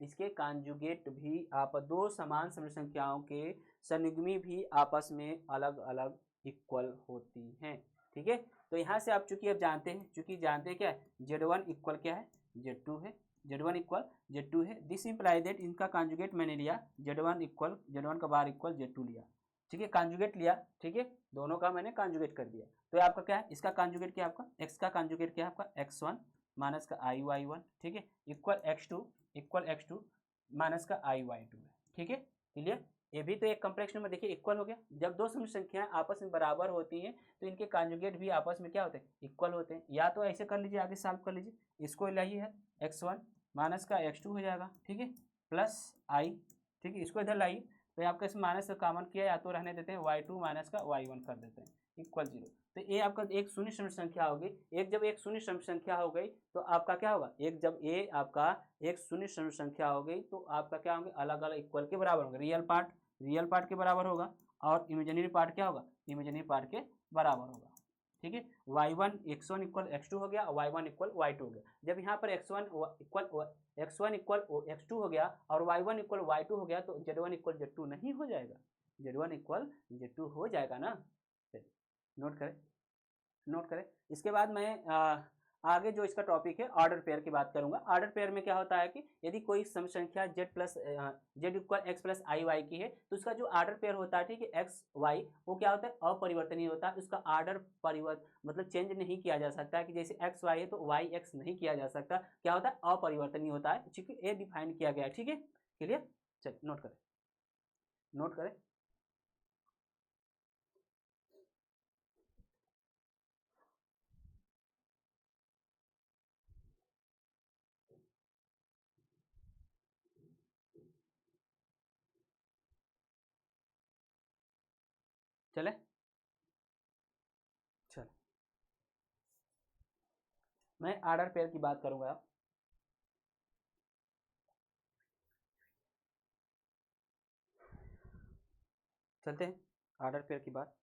इसके कॉन्जुगेट भी आप दो समान समिश्र संख्याओं के संयुग्मी भी आपस में अलग अलग इक्वल होती हैं, ठीक है। तो यहाँ से आप चूंकि अब जानते हैं क्या है Z1 इक्वल क्या है Z2 है, Z1 इक्वल Z2 है, दिस इंप्लाई दैट इनका कॉन्जुगेट मैंने लिया Z1 का बार इक्वल Z2 लिया, ठीक है, कॉन्जुगेट लिया, ठीक है, दोनों का मैंने कॉन्जुगेट कर दिया। तो आपका क्या है इसका कॉन्जुगेट क्या है आपका x का कॉन्जुगेट क्या है आपका x1 माइनस का आई y1, ठीक है, इक्वल x2 माइनस का आई y2 है, ठीक है। क्लियर, ये भी तो एक कॉम्प्लेक्स नंबर, देखिए इक्वल हो गया। जब दो सम संख्याएं आपस में बराबर होती हैं तो इनके कॉन्जुगेट भी आपस में क्या होते हैं, इक्वल होते हैं। या तो ऐसे कर लीजिए, आगे सॉल्व कर लीजिए, इसको लाइए है x1 माइनस का x2 हो जाएगा, ठीक है, प्लस आई, ठीक है, इसको इधर लाइए तो आपका इसमें माइनस का कॉमन किया, या तो रहने देते हैं y2 माइनस का y1 कर देते हैं इक्वल 0। तो ये आपका एक शून्य सम संख्या होगी। एक जब एक शून्य सम संख्या हो गई तो आपका क्या होगा, एक जब ये आपका एक शून्य सम संख्या हो गई तो आपका क्या होंगे, अलग अलग इक्वल के बराबर होंगे। रियल पार्ट के बराबर होगा और इमेजिनरी पार्ट क्या होगा, इमेजिनरी पार्ट के बराबर होगा, ठीक है। y1 x1 इक्वल x2 हो गया, y1 इक्वल y2 हो गया। जब यहाँ पर x1 इक्वल x2 हो गया और y1 इक्वल y2 हो गया तो z1 इक्वल z2 नहीं हो जाएगा, z1 इक्वल z2 हो जाएगा ना। नोट करें। इसके बाद मैं आगे जो इसका टॉपिक है ऑर्डर पेयर की बात करूंगा। ऑर्डर पेयर में क्या होता है कि यदि कोई सम संख्या z equal x plus I Y की है तो उसका जो ऑर्डर पेयर होता है, ठीक है, एक्स वाई, वो क्या होता है, अपरिवर्तनीय होता है। उसका ऑर्डर मतलब चेंज नहीं किया जा सकता है कि जैसे एक्स वाई है तो वाई एक्स नहीं किया जा सकता, क्या होता है, अपरिवर्तनीय होता है, ठीक है, ये डिफाइन किया गया है, ठीक है, क्लियर। चलिए नोट करें। चले मैं ऑर्डर पेयर की बात करूंगा। चलते हैं ऑर्डर पेयर की बात।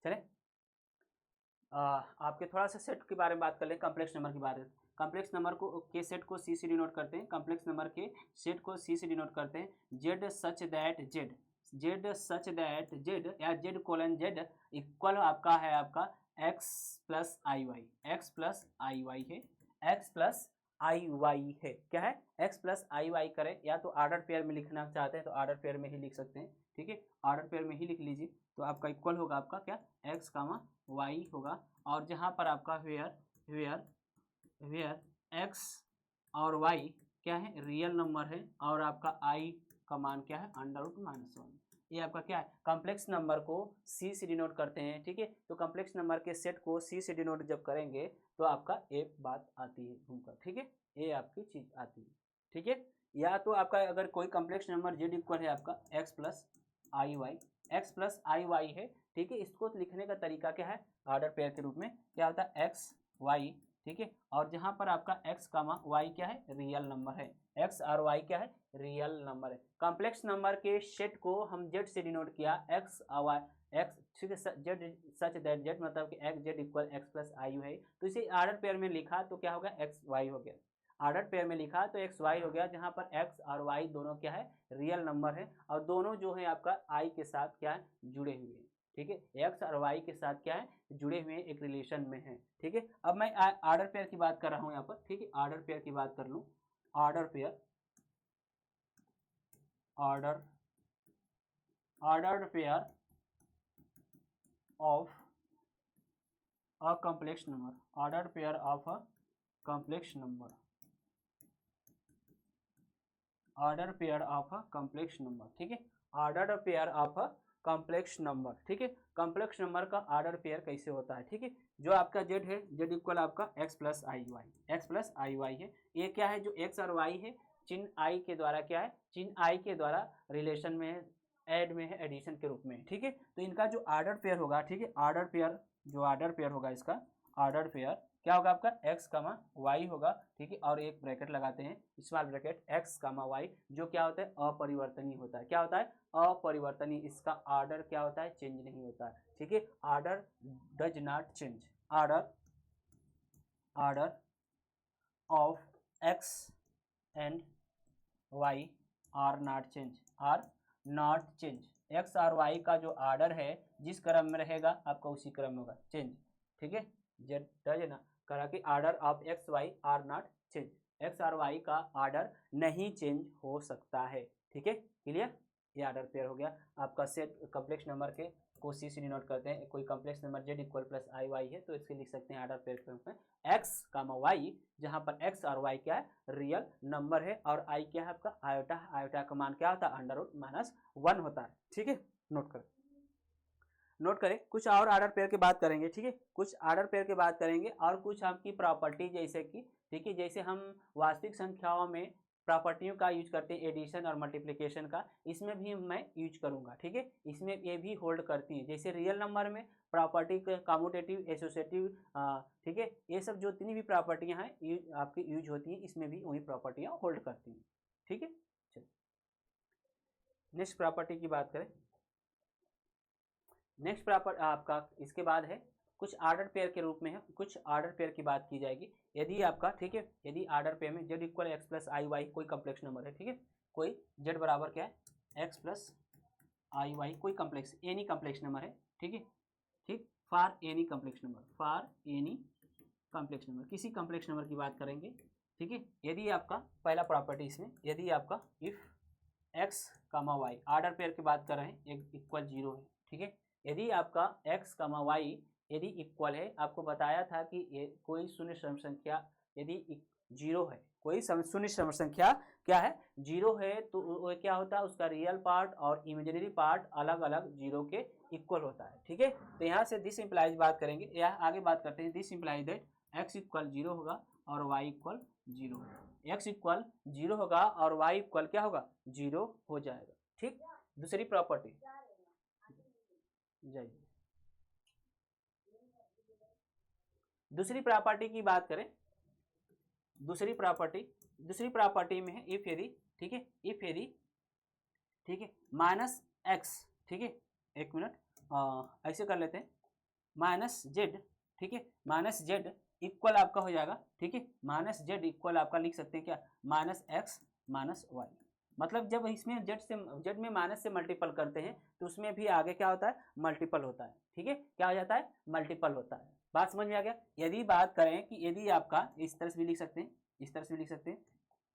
चले आपके थोड़ा सा सेट के बारे में बात कर लें, कॉम्प्लेक्स नंबर की बात है। कॉम्प्लेक्स नंबर को के सेट को सी से डिनोट करते हैं, कॉम्प्लेक्स नंबर के सेट को सी से डिनोट करते हैं। जेड सच दैट जेड या जेड कोलन जेड इक्वल आपका है आपका x plus I Y, x plus I Y है, एक्स प्लस आई वाई है, क्या है, एक्स प्लस आई वाई करें, या तो ऑर्डर पेयर में लिखना चाहते हैं तो ऑर्डर पेयर में ही लिख सकते हैं, ठीक है, ऑर्डर पेयर में ही लिख लीजिए। तो आपका इक्वल होगा आपका क्या, एक्स कामा वाई होगा, और जहाँ पर आपका वेयर एक्स और वाई क्या है, रियल नंबर है, और आपका आई का मान क्या है, √-1। ये आपका क्या है, कॉम्प्लेक्स नंबर को सी से डिनोट करते हैं, ठीक है। तो कॉम्प्लेक्स नंबर के सेट को सी से डिनोट जब करेंगे तो आपका एक बात आती है घूमकर, ठीक है, ये आपकी चीज आती है, ठीक है। या तो आपका अगर कोई कॉम्प्लेक्स नंबर जेड इक्वल है आपका एक्स प्लस आई वाई है, ठीक है, इसको लिखने का तरीका क्या है, ऑर्डर पेयर के रूप में क्या होता है, एक्स वाई, ठीक है, और जहां पर आपका एक्स कामा वाई क्या है, रियल नंबर है, एक्स और वाई क्या है, रियल नंबर है। कॉम्प्लेक्स नंबर के सेट को हम जेड से डिनोट किया, एक्स वाई एक्स, ठीक है, जेड सच दैट जेड मतलब कि X Z equal X plus I है, तो इसे ऑर्डर पेयर में लिखा तो क्या होगा, एक्स वाई हो गया। ऑर्डर पेयर में लिखा तो एक्स वाई हो गया, जहां पर एक्स और वाई दोनों क्या है, रियल नंबर है, और दोनों जो है आपका आई के साथ क्या है, जुड़े हुए हैं, ठीक है, एक्स और वाई के साथ क्या है, जुड़े हुए एक रिलेशन में है, ठीक है। अब मैं ऑर्डर पेयर की बात कर रहा हूं यहाँ पर, ठीक है, ऑर्डर पेयर की बात कर लूं। Order pair order pair of a complex number, order pair of a complex number, order pair of a complex number, ठीक है, order pair of a complex number, ठीक है। कॉम्प्लेक्स नंबर का ऑर्डर पेयर कैसे होता है, ठीक है, जो आपका जेड है, जेड इक्वल आपका एक्स प्लस आई वाई है, ये क्या है, जो एक्स और वाई है, चिन्ह आई के द्वारा क्या है, चिन्ह आई के द्वारा रिलेशन में है, एड में है, एडिशन के रूप में, ठीक है। तो इनका जो ऑर्डर पेयर होगा, ठीक है, ऑर्डर पेयर होगा इसका, ऑर्डर पेयर क्या होगा आपका, एक्स कामा वाई होगा, ठीक है, और एक ब्रैकेट लगाते हैं, small bracket, x comma Y, जो क्या होता है, अपरिवर्तनीय होता है, क्या होता है, अपरिवर्तनीय, इसका ऑर्डर क्या होता है, चेंज नहीं होता है, ठीक है, order does not change, order of x and y are not change, x और वाई का जो ऑर्डर है जिस क्रम में रहेगा आपका उसी क्रम में होगा, चेंज, ठीक है, जेड डज ना करा कि order of x y are not change, x और वाई का ऑर्डर नहीं चेंज हो सकता है, ठीक है, क्लियर, ये ऑर्डर पेयर हो गया आपका सेट। कॉम्प्लेक्स नंबर के को सी से डिनोट करते हैं। कोई complex number Z equal plus I Y है तो इसके लिख सकते हैं ऑर्डर पेयर के रूप में एक्स कामा वाई, जहाँ पर एक्स और वाई क्या है, रियल नंबर है, और आई क्या है आपका आयोटा। आयोटा का मान क्या होता है, अंडर रूट माइनस 1 होता है। ठीक है, नोट करें नोट करें। कुछ और ऑर्डर पेयर की बात करेंगे। ठीक है, कुछ ऑर्डर पेयर की बात करेंगे और कुछ आपकी प्रॉपर्टी जैसे कि, ठीक है, जैसे हम वास्तविक संख्याओं में प्रॉपर्टियों का यूज करते हैं एडिशन और मल्टीप्लिकेशन का, इसमें भी मैं यूज करूंगा। ठीक है, इसमें ये भी होल्ड करती है। जैसे रियल नंबर में प्रॉपर्टी कम्यूटेटिव एसोसिएटिव, ठीक है, ये सब जो जितनी भी प्रॉपर्टियां हैं आपकी यूज होती हैं, इसमें भी वही प्रॉपर्टियां होल्ड करती हैं। ठीक है, चलिए नेक्स्ट प्रॉपर्टी की बात करें। नेक्स्ट प्रॉपर्टी आपका इसके बाद है कुछ ऑर्डर पेयर के रूप में है, कुछ ऑर्डर पेयर की बात की जाएगी। यदि आपका, ठीक है, यदि ऑर्डर पेयर में Z equal X plus I Y कोई कॉम्प्लेक्स नंबर है, ठीक है, कोई जेड बराबर क्या है एक्स प्लस आई वाई, कोई कॉम्प्लेक्स एनी कॉम्प्लेक्स नंबर है। ठीक है, ठीक, for any complex number, for any complex number, किसी कॉम्प्लेक्स नंबर की बात करेंगे। ठीक है, यदि आपका पहला प्रॉपर्टी इसमें, यदि आपका if x comma y order pair की बात कर रहे हैं, एक इक्वल 0 है। ठीक है, यदि आपका x कामा वाई यदि इक्वल है, आपको बताया था कि ये कोई शून्य सम संख्या यदि 0 है, कोई शून्य सम संख्या क्या है, 0 है, तो वो क्या होता है, उसका रियल पार्ट और इमेजिनरी पार्ट अलग अलग 0 के इक्वल होता है। ठीक है, तो यहाँ से दिस इम्प्लाइज बात करेंगे, या आगे बात करते हैं, this implies that x equal 0 होगा और y इक्वल 0 होगा। x इक्वल 0 होगा और y इक्वल क्या होगा, 0 हो जाएगा। ठीक, दूसरी प्रॉपर्टी जाइए, दूसरी प्रॉपर्टी की बात करें। दूसरी प्रॉपर्टी में है इफ यदि, ठीक है, इफ यदि, ठीक है, माइनस एक्स, ठीक है, एक मिनट ऐसे कर लेते हैं, माइनस जेड, ठीक है, माइनस जेड इक्वल आपका हो जाएगा। ठीक है, माइनस जेड इक्वल आपका लिख सकते हैं क्या, माइनस एक्स माइनस वाई। मतलब जब इसमें जेड में माइनस से मल्टीपल करते हैं तो उसमें भी आगे क्या होता है, मल्टीपल होता है। ठीक है, क्या हो जाता है, मल्टीपल होता है। बात समझ में आ गया। यदि बात करें कि यदि आपका इस तरह से भी लिख सकते हैं, इस तरह से भी लिख सकते हैं।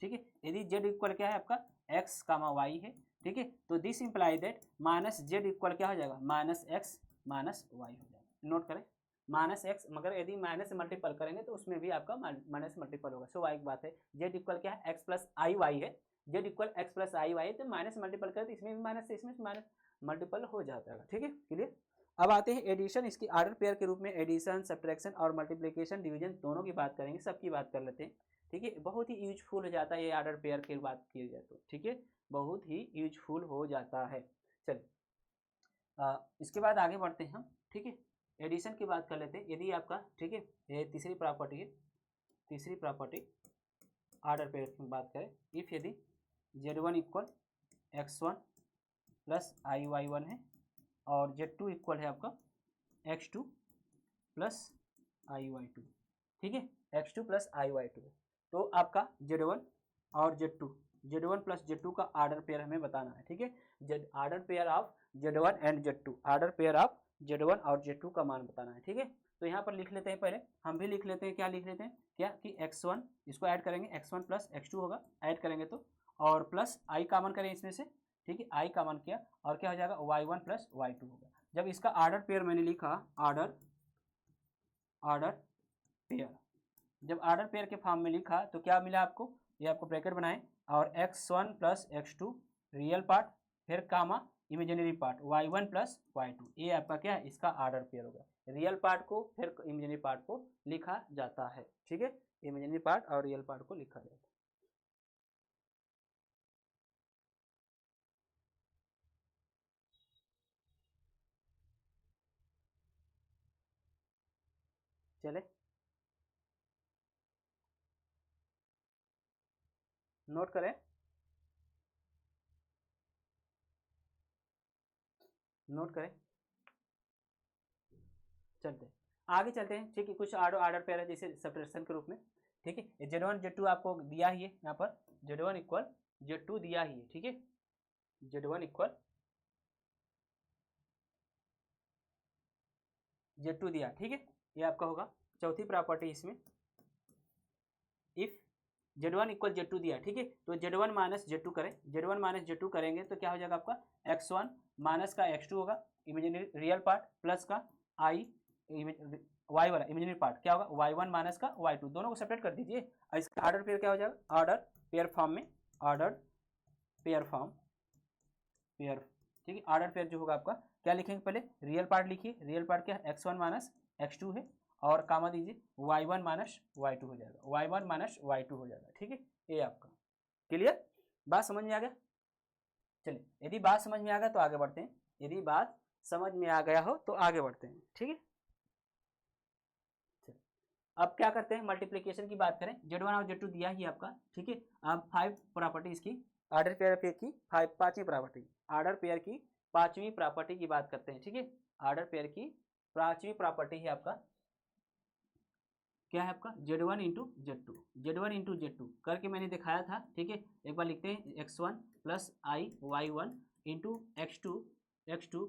ठीक है, यदि जेड इक्वल क्या है आपका एक्स कामा वाई है, ठीक है, तो this imply that minus Z equal क्या हो जाएगा, माइनस एक्स माइनस वाई हो जाएगा। नोट करें, माइनस एक्स, मगर यदि माइनस से मल्टीपल करेंगे तो उसमें भी आपका माइनस मल्टीपल होगा। सो वाई की बात है, जेड इक्वल क्या है, एक्स प्लस आई वाई है, Z equal X plus I Y है, तो माइनस मल्टीपल करें तो इसमें भी माइनस से इसमें माइनस मल्टीपल हो जाता है। ठीक है, क्लियर। अब आते हैं एडिशन, इसकी ऑर्डर पेयर के रूप में एडिशन, सब्ट्रैक्शन और मल्टीप्लिकेशन, डिवीजन दोनों की बात करेंगे, सबकी बात कर लेते हैं। ठीक है, बहुत ही यूजफुल हो जाता है ये ऑर्डर पेयर की बात की जाए तो। ठीक है, बहुत ही यूजफुल हो जाता है। चलिए इसके बाद आगे बढ़ते हैं हम। ठीक है, एडिशन की बात कर लेते हैं। यदि आपका, ठीक है, ये तीसरी प्रॉपर्टी है, तीसरी प्रॉपर्टी ऑर्डर पेयर की बात करें, इफ यदि z1 equal x1 plus I Y one है और z2 इक्वल है आपका x2 plus I Y to. ठीक है, x2 plus I Y to, तो आपका z1 और z1 प्लस z2 का ऑर्डर पेयर हमें बताना है। ठीक है, order pair of z1 and z2, order pair of z1 और z2 का मान बताना है। ठीक है, तो यहाँ पर लिख लेते हैं, पहले हम भी लिख लेते हैं, क्या लिख लेते हैं, क्या कि x1 इसको ऐड करेंगे, x1 प्लस x2 होगा, ऐड करेंगे तो, और प्लस आई कॉमन करें इसमें से। ठीक है, आई कॉमन किया और क्या हो जाएगा, y1 प्लस y2 होगा। जब इसका ऑर्डर पेयर मैंने लिखा, ऑर्डर पेयर, जब ऑर्डर पेयर के फॉर्म में लिखा तो क्या मिला आपको, ये आपको ब्रैकेट बनाए और x1 plus x2 real part, फिर कामा imaginary part y1 plus y2, ये आपका क्या है, इसका ऑर्डर पेयर होगा। रियल पार्ट को फिर इमेजिनरी पार्ट को लिखा जाता है। ठीक है, इमेजिनरी पार्ट और रियल पार्ट को लिखा जाता है। चले नोट करें, नोट करें, चलते आगे चलते हैं। ठीक है, कुछ ऑर्डर पेयर है जैसे सब्ट्रैक्शन के रूप में। ठीक है, z1 z2 आपको दिया ही है, यहाँ पर z1 इक्वल z2 दिया ही है। ठीक है, z1 इक्वल z2 दिया। ठीक है, ये आपका होगा चौथी प्रॉपर्टी इसमें, इफ Z1 इक्वल Z2 दिया, ठीक है। तो Z1 माइनस Z2 करें, Z1 माइनस Z2 करेंगे तो क्या हो जाएगा आपका X1 माइनस का X2 होगा इमेजिनरी रियल पार्ट, प्लस का I वाई वाला इमेजिनरी पार्ट क्या होगा Y1 माइनस का Y2, दोनों को सेपरेट कर दीजिए और इसका ऑर्डर पेयर क्या हो जाएगा, ऑर्डर पेयर फॉर्म में, ऑर्डर पेयर फॉर्म पेयर, ठीक है। ऑर्डर पेयर जो होगा आपका क्या लिखेंगे, पहले रियल पार्ट लिखिए, रियल पार्ट क्या है X1 माइनस X2 है और कामा दीजिए Y1 माइनस Y2 हो जाएगा, Y1 माइनस Y2 हो जाएगा, ठीक है। ये आपका क्लियर, बात समझ में आ गया। चलिए यदि बात समझ में आ गया तो आगे बढ़ते हैं, यदि बात समझ में आ गया हो तो आगे बढ़ते हैं, ठीक है। अब क्या करते हैं, मल्टीप्लिकेशन की बात करें, Z1 और Z2 दिया ही आपका, ठीक है। अब 5 प्रॉपर्टी इसकी ऑर्डर पेयर की पांचवी प्रॉपर्टी, ऑर्डर पेयर की पांचवी प्रॉपर्टी की बात करते हैं, ठीक है। ऑर्डर पेयर की पांचवी प्रॉपर्टी है आपका क्या है आपका Z1 into Z2, Z1 into Z2 करके मैंने दिखाया था, ठीक है। एक बार लिखते हैं X1 प्लस आई Y1 इंटू X2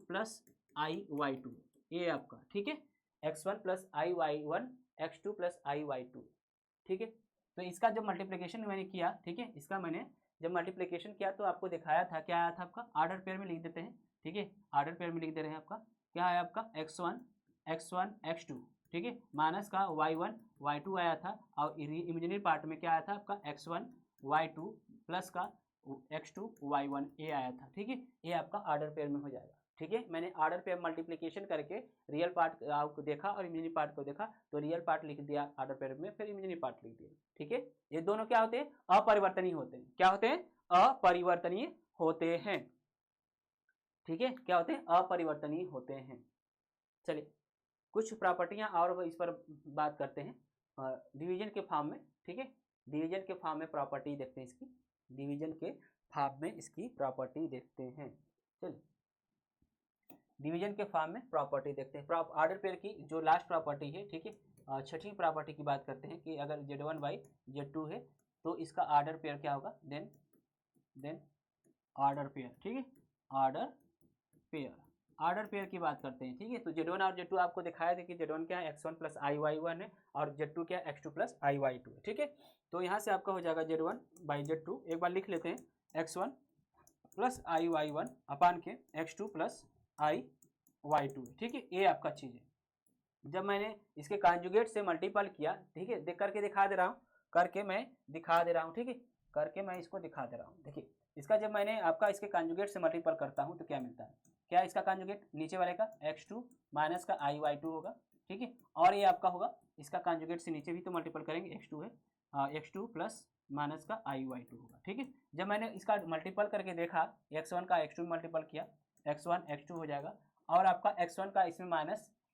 प्लस आई Y2, ये आपका, ठीक है। X1 प्लस आई Y1 X2 प्लस आई Y2, ठीक है। तो इसका जब मल्टीप्लिकेशन मैंने किया, ठीक है, इसका मैंने जब मल्टीप्लिकेशन किया तो आपको दिखाया था, क्या आया था आपका, ऑर्डर पेयर में लिख देते हैं, ठीक है। ऑर्डर पेयर में लिख दे रहे हैं, आपका क्या है आपका X1 X2, ठीक है, माइनस का Y1 Y2 आया था और इमेजिनरी पार्ट में क्या आया था आपका X1 Y2 प्लस का X2 Y1 ये आया था, ठीक है। ये आपका ऑर्डर पेयर में हो जाएगा, ठीक है। मैंने ऑर्डर पेयर मल्टीप्लिकेशन करके रियल पार्ट को देखा और इमेजिनरी पार्ट को देखा, तो रियल पार्ट लिख दिया ऑर्डर पेयर में, फिर इमेजिनरी पार्ट लिख दिया, ठीक है। ये दोनों क्या होते हैं, अपरिवर्तनीय होते हैं, क्या होते हैं, अपरिवर्तनीय होते हैं, ठीक है। क्या होते हैं, अपरिवर्तनीय होते हैं। चलिए कुछ प्रॉपर्टियां और इस पर बात करते हैं डिवीजन के फॉर्म में, ठीक है। डिवीजन के फॉर्म में प्रॉपर्टी देखते हैं इसकी, डिवीजन के फॉर्म में इसकी प्रॉपर्टी देखते हैं। चलिए डिवीजन के फॉर्म में प्रॉपर्टी देखते हैं। ऑर्डर पेयर की जो लास्ट प्रॉपर्टी है, ठीक है, छठी प्रॉपर्टी की बात करते हैं कि अगर Z1 बाई Z2 है तो इसका ऑर्डर पेयर क्या होगा, देन ऑर्डर पेयर, ठीक है, ऑर्डर पेयर की बात करते हैं, ठीक है। तो Z1 और Z2 आपको दिखाया था कि Z1 क्या है X1 प्लस आई Y1 है और Z2 क्या है X2 प्लस आई Y2 है, ठीक है। तो यहाँ से आपका हो जाएगा Z1 बाई Z2, एक बार लिख लेते हैं X1 प्लस आई Y1 अपान के X2 प्लस आई Y2, ठीक है। ये आपका चीज़ है। जब मैंने इसके कॉन्जुगेट से मल्टीपल किया, ठीक है, देख करके दिखा दे रहा हूँ, करके मैं दिखा दे रहा हूँ, ठीक है, करके मैं इसको दिखा दे रहा हूँ। देखिए इसका जब मैंने आपका इसके कॉन्जुगेट से मल्टीपल करता हूँ तो क्या मिलता है, क्या इसका कॉन्जुगेट नीचे वाले का X2 माइनस का आई Y2 होगा, ठीक है। और ये आपका होगा इसका कॉन्जुगेट से नीचे भी तो मल्टीपल करेंगे, X2 है, X2 प्लस माइनस का आई Y2 होगा, ठीक है। जब मैंने इसका मल्टीपल करके देखा, X1 का X2 में मल्टीपल किया, X1 X2 हो जाएगा और आपका X1 का इसमें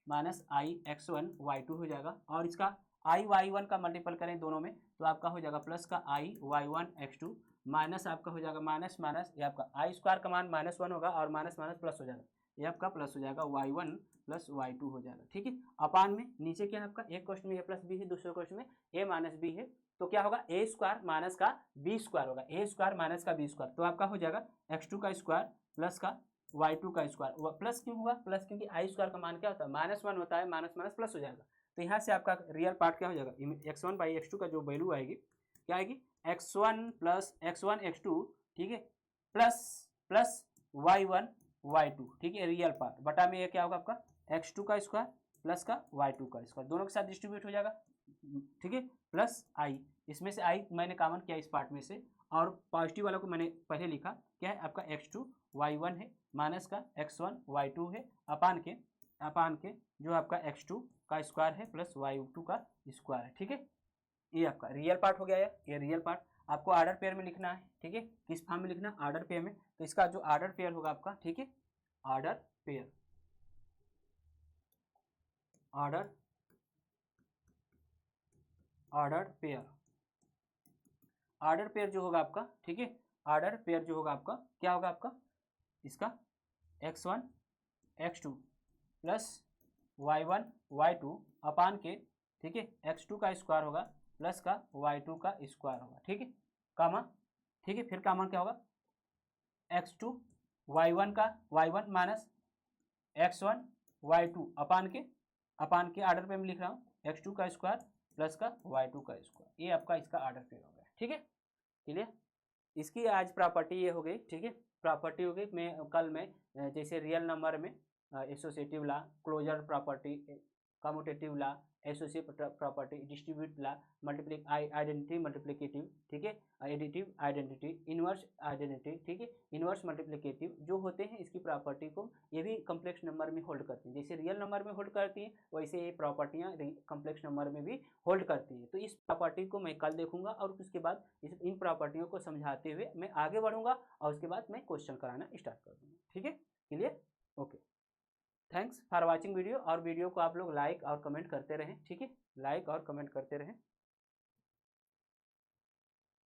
माइनस आई X1 Y2 हो जाएगा और इसका आई Y1 का मल्टीपल करें दोनों में तो आपका हो जाएगा प्लस का आई Y1 X2 माइनस आपका हो जाएगा माइनस ये आपका आई स्क्वायर का मान -1 होगा और माइनस प्लस हो जाएगा, ये आपका प्लस हो जाएगा Y1 प्लस Y2 हो जाएगा, ठीक है। अपान में नीचे क्या है आपका, एक क्वेश्चन में ए प्लस बी है, दूसरे क्वेश्चन में ए माइनस बी है, तो क्या होगा ए स्क्वायर माइनस का बी स्क्वायर होगा, ए स्क्वायर माइनस का बी स्क्वायर, तो आपका हो जाएगा X2 का स्क्वायर प्लस का Y2 का स्क्वायर। प्लस क्यों हुआ, प्लस क्योंकि आई स्क्वायर का मान क्या होता है -1 होता है, माइनस प्लस हो जाएगा। तो यहाँ से आपका रियल पार्ट क्या हो जाएगा, X1 बाई X2 का जो वैल्यू आएगी क्या आएगी, X1 प्लस X1 X2, ठीक है, प्लस Y1 Y2, ठीक है, रियल पार्ट बटा में ये क्या होगा आपका X2 का स्क्वायर प्लस का Y2 का स्क्वायर, दोनों के साथ डिस्ट्रीब्यूट हो जाएगा, ठीक है, प्लस आई, इसमें से आई मैंने कॉमन किया इस पार्ट में से और पॉजिटिव वाला को मैंने पहले लिखा, क्या है आपका X2 Y1 है माइनस का X1 Y2 है अपान के जो आपका X2 का स्क्वायर है प्लस Y2 का स्क्वायर है, ठीक है। ये आपका रियल पार्ट हो गया है, ये रियल पार्ट आपको ऑर्डर पेयर में लिखना है, ठीक है। किस फॉर्म में लिखना, ऑर्डर पेयर में। तो इसका जो ऑर्डर पेयर होगा आपका, ठीक है, ऑर्डर पेयर जो होगा आपका, ठीक है, ऑर्डर पेयर जो होगा आपका क्या होगा आपका, इसका X1 X2 plus Y1 Y2 अपान के, ठीक है, X2 का स्क्वायर होगा प्लस का Y2 का स्क्वायर होगा, ठीक है, कामा, ठीक है, फिर कामा क्या होगा X2 Y1 का Y1 माइनस X1 Y2 अपान के ऑर्डर पे मैं लिख रहा हूँ X2 का स्क्वायर प्लस का Y2 का स्क्वायर, ये आपका इसका ऑर्डर पेयर हो गया, ठीक है, क्लियर। इसकी आज प्रॉपर्टी ये हो गई, ठीक है, प्रॉपर्टी हो गई। मैं कल में जैसे रियल नंबर में एसोसिएटिव ला, क्लोजर प्रॉपर्टी, कम्यूटेटिव ला, एसोसिएटिव प्रॉपर्टी, डिस्ट्रीब्यूट ला, मल्टीप्लिक आइडेंटिटी मल्टीप्लिकेटिव, ठीक है, एडिटिव आइडेंटिटी, इनवर्स आइडेंटिटी, ठीक है, इनवर्स मल्टीप्लिकेटिव जो होते हैं, इसकी प्रॉपर्टी को ये भी कम्प्लेक्स नंबर में होल्ड करती हैं। जैसे रियल नंबर में होल्ड करती हैं, वैसे ये प्रॉपर्टियाँ कम्प्लेक्स नंबर में भी होल्ड करती हैं। तो इस प्रॉपर्टी को मैं कल देखूंगा और उसके बाद इन प्रॉपर्टियों को समझाते हुए मैं आगे बढ़ूंगा और उसके बाद मैं क्वेश्चन कराना स्टार्ट कर दूंगा। ठीक है, clear, okay. Thanks for watching video. और वीडियो को आप लोग लाइक और कमेंट करते रहें, ठीक है, लाइक और कमेंट करते रहें।